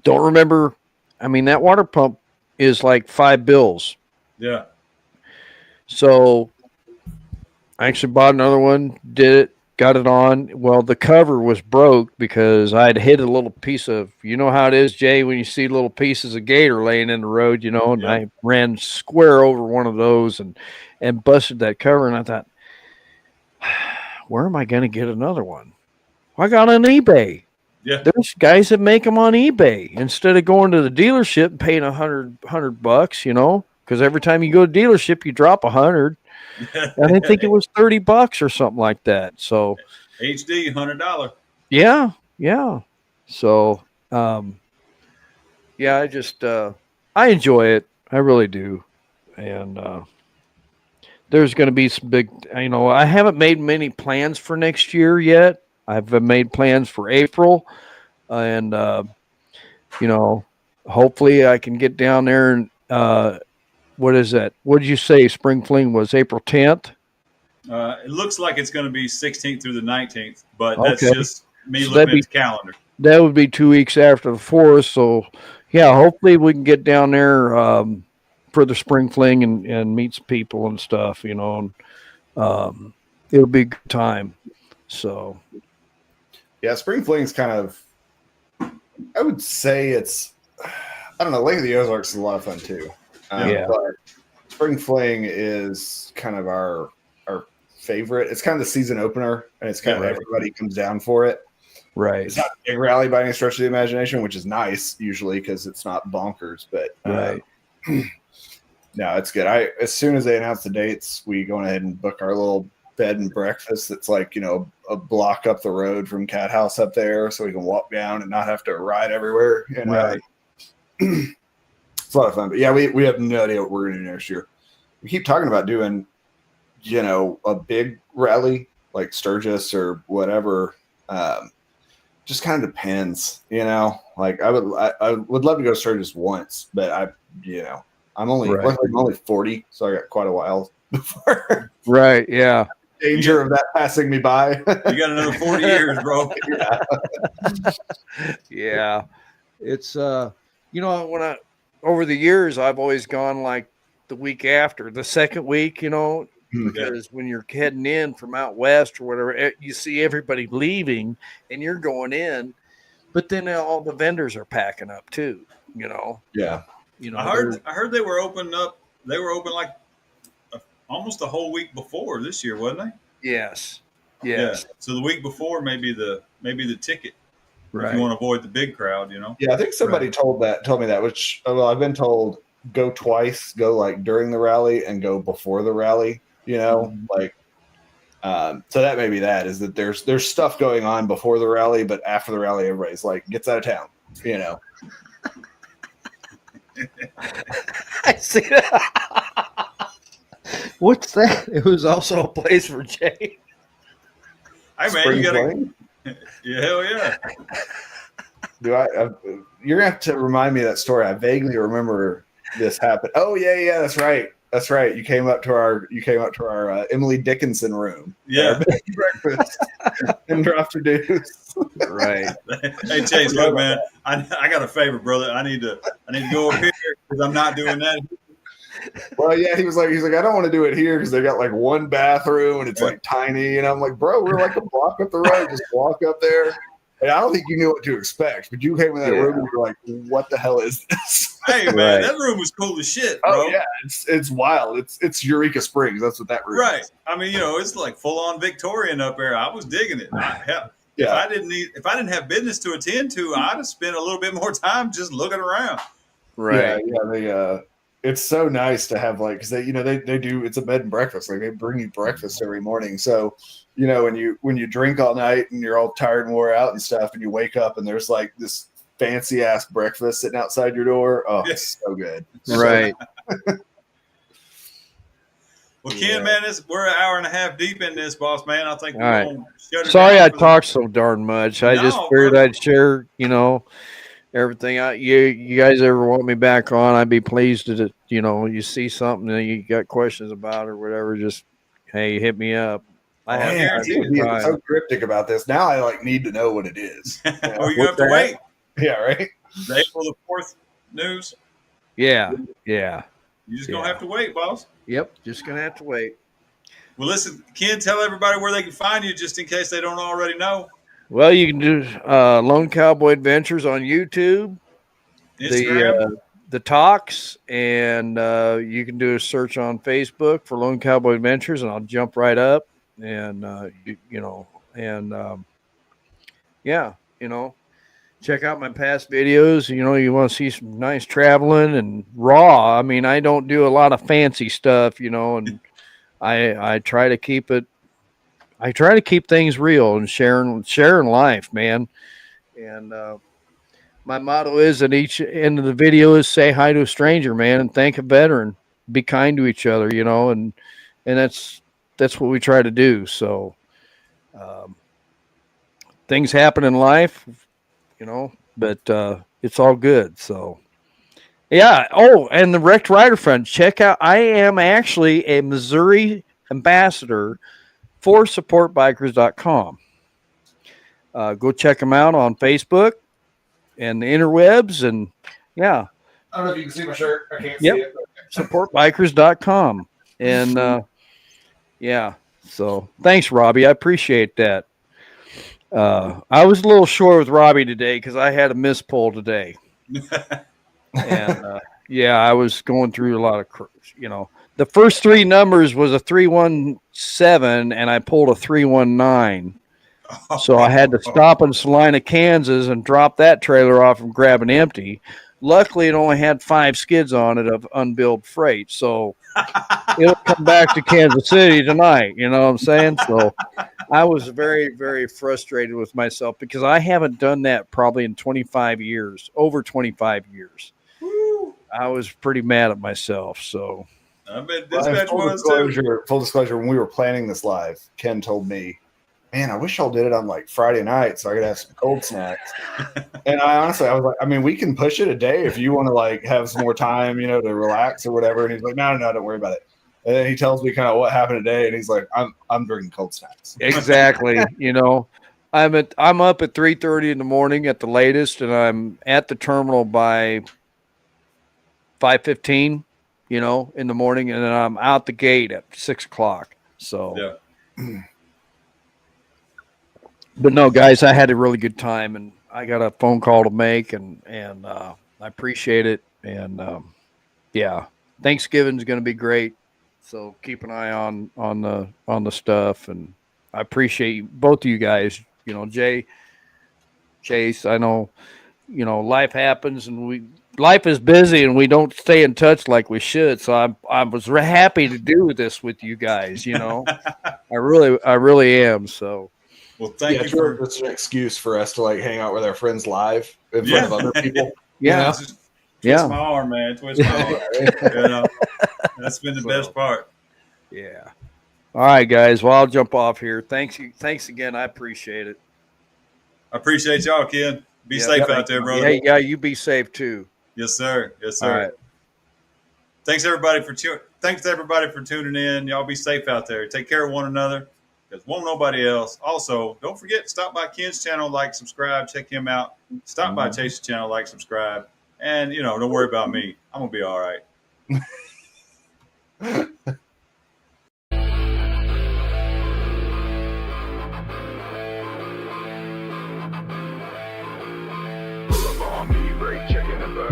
Don't remember. I mean, that water pump is like $5. Yeah. So I actually bought another one, did it, got it on. Well, the cover was broke because I'd hit a little piece of, you know how it is, Jay, when you see little pieces of gator laying in the road, and I ran square over one of those and busted that cover. And I thought, where am I going to get another one? Well, I got on eBay. Yeah. There's guys that make them on eBay instead of going to the dealership and paying $100, because every time you go to dealership, you drop 100. And I think it was $30 or something like that. So HD $100. Yeah. So I just I enjoy it. I really do. And there's going to be some big. I haven't made many plans for next year yet. I've made plans for April, and hopefully I can get down there and. What is that? What did you say? Spring Fling was April 10th? It looks like it's going to be 16th through the 19th, but that's just me looking at the calendar. That would be 2 weeks after the 4th. So, yeah, hopefully we can get down there for the Spring Fling and meet some people and stuff, and it'll be a good time. So, yeah, Spring Fling's kind of, I would say it's, I don't know, Lake of the Ozarks is a lot of fun too. But Spring Fling is kind of our favorite. It's kind of the season opener, and it's kind of everybody comes down for it. Right. It's not a big rally by any stretch of the imagination, which is nice usually because it's not bonkers. But no, it's good. As soon as they announce the dates, we go ahead and book our little bed and breakfast. It's like a block up the road from Cat House up there, so we can walk down and not have to ride everywhere. Right. It's a lot of fun, but yeah, we have no idea what we're going to do next year. We keep talking about doing, a big rally like Sturgis or whatever. Just kind of depends, Like I would love to go to Sturgis once, but I'm only 40, so I got quite a while before. Right. Yeah. Danger of that passing me by. You got another 40 years, bro. Yeah. It's when over the years, I've always gone like the week after, the second week, because when you're heading in from out west or whatever, you see everybody leaving and you're going in, but then all the vendors are packing up too, Yeah. I heard they were open up. They were open like almost the whole week before this year, wasn't they? Yes. Yeah. So the week before, maybe the ticket. Right. If you want to avoid the big crowd, Yeah, I think somebody told me that, which, I've been told go twice, go like during the rally and go before the rally, like, so that may be that is that there's stuff going on before the rally, but after the rally, everybody's like gets out of town, I see that. What's that? It was also a place for Jay. Hey, man, you got to. Yeah, hell yeah. You're gonna have to remind me of that story. I vaguely remember this happened. Oh yeah, that's right. That's right. You came up to our Emily Dickinson room. Yeah, breakfast and dropped your dues. Right. Hey Chase, look, man, I got a favor, brother. I need to go up here because I'm not doing that. Well, yeah, he's like, I don't want to do it here because they got like one bathroom and it's like tiny. And I'm like, bro, we're like a block up the road. Just walk up there. And I don't think you knew what to expect, but you came in that room and you're like, what the hell is this? Hey, man, that room was cool as shit, bro. Oh, yeah, it's wild. It's Eureka Springs. That's what that room is. I mean, it's like full on Victorian up there. I was digging it. If I didn't have business to attend to, I'd have spent a little bit more time just looking around. Right. Yeah. It's so nice to have because they do, it's a bed and breakfast. Like they bring you breakfast every morning. So, when you drink all night and you're all tired and wore out and stuff, and you wake up and there's like this fancy ass breakfast sitting outside your door. Oh, it's so good. Right. Well, Ken, man, we're an hour and a half deep in this, boss man. I think we're going to shut it Sorry down I talked so darn much. I just figured I'd share, everything. You guys ever want me back on? I'd be pleased to, you see something that you got questions about or whatever. Just hey, hit me up. I I have guarantee You're it. being so cryptic about this. Now I like need to know what it is. Or you're gonna have to wait. Yeah, right. The April the 4th news. Yeah. You're just gonna have to wait, boss. Yep. Just gonna have to wait. Well, listen, Ken, tell everybody where they can find you, just in case they don't already know. Well, you can do Lone Cowboy Adventures on YouTube, Instagram. the talks, and you can do a search on Facebook for Lone Cowboy Adventures, and I'll jump right up. And check out my past videos. You want to see some nice traveling and raw. I mean, I don't do a lot of fancy stuff, and I try to keep it. I try to keep things real and sharing life, man. And my motto is at each end of the video is say hi to a stranger, man, and thank a veteran. Be kind to each other, and that's what we try to do. So things happen in life, but it's all good. So yeah. Oh, and the Wrecked Rider Fund. Check out. I am actually a Missouri ambassador for supportbikers.com. Go check them out on Facebook and the interwebs. And yeah. I don't know if you can see my shirt. I can't see it. Supportbikers.com. And yeah. So thanks, Robbie. I appreciate that. I was a little short with Robbie today because I had a miss pull today. And I was going through a lot of, the first three numbers was a 317 and I pulled a 319. So I had to stop in Salina, Kansas and drop that trailer off and grab an empty. Luckily, it only had 5 skids on it of unbilled freight. So it'll come back to Kansas City tonight. You know what I'm saying? So I was very, very frustrated with myself because I haven't done that probably in 25 years, over 25 years. Woo. I was pretty mad at myself. So I bet dispatch was too. Full disclosure, when we were planning this live, Ken told me, man, I wish y'all did it on like Friday night so I could have some cold snacks. And I was like, I mean, we can push it a day if you want to like have some more time, to relax or whatever. And he's like, no, don't worry about it. And then he tells me kind of what happened today, and he's like, I'm drinking cold snacks. Exactly. I'm up at 3:30 in the morning at the latest, and I'm at the terminal by 5:15, in the morning, and then I'm out the gate at 6 o'clock. So yeah. But no, guys, I had a really good time, and I got a phone call to make, and I appreciate it. And Thanksgiving's going to be great. So keep an eye on the stuff, and I appreciate both of you guys. Jay, Chase. I know, life happens, and life is busy, and we don't stay in touch like we should. So I was happy to do this with you guys. I really am. So. Well, thank you for it's an excuse for us to like hang out with our friends live in front of other people. Yeah. Twist my arm, man. Twist my arm. That's been the best part. Yeah. All right, guys. Well, I'll jump off here. Thanks again. I appreciate it. I appreciate y'all, Ken. Be safe out there, brother. Yeah, you be safe too. Yes, sir. Yes, sir. All right. Thanks everybody for tuning in. Y'all be safe out there. Take care of one another. Because won't nobody else. Also, don't forget to stop by Ken's channel, like, subscribe, check him out. Stop by Chase's channel, like, subscribe. And, don't worry about me. I'm going to be all right. Pull up on me, brake checking the bird.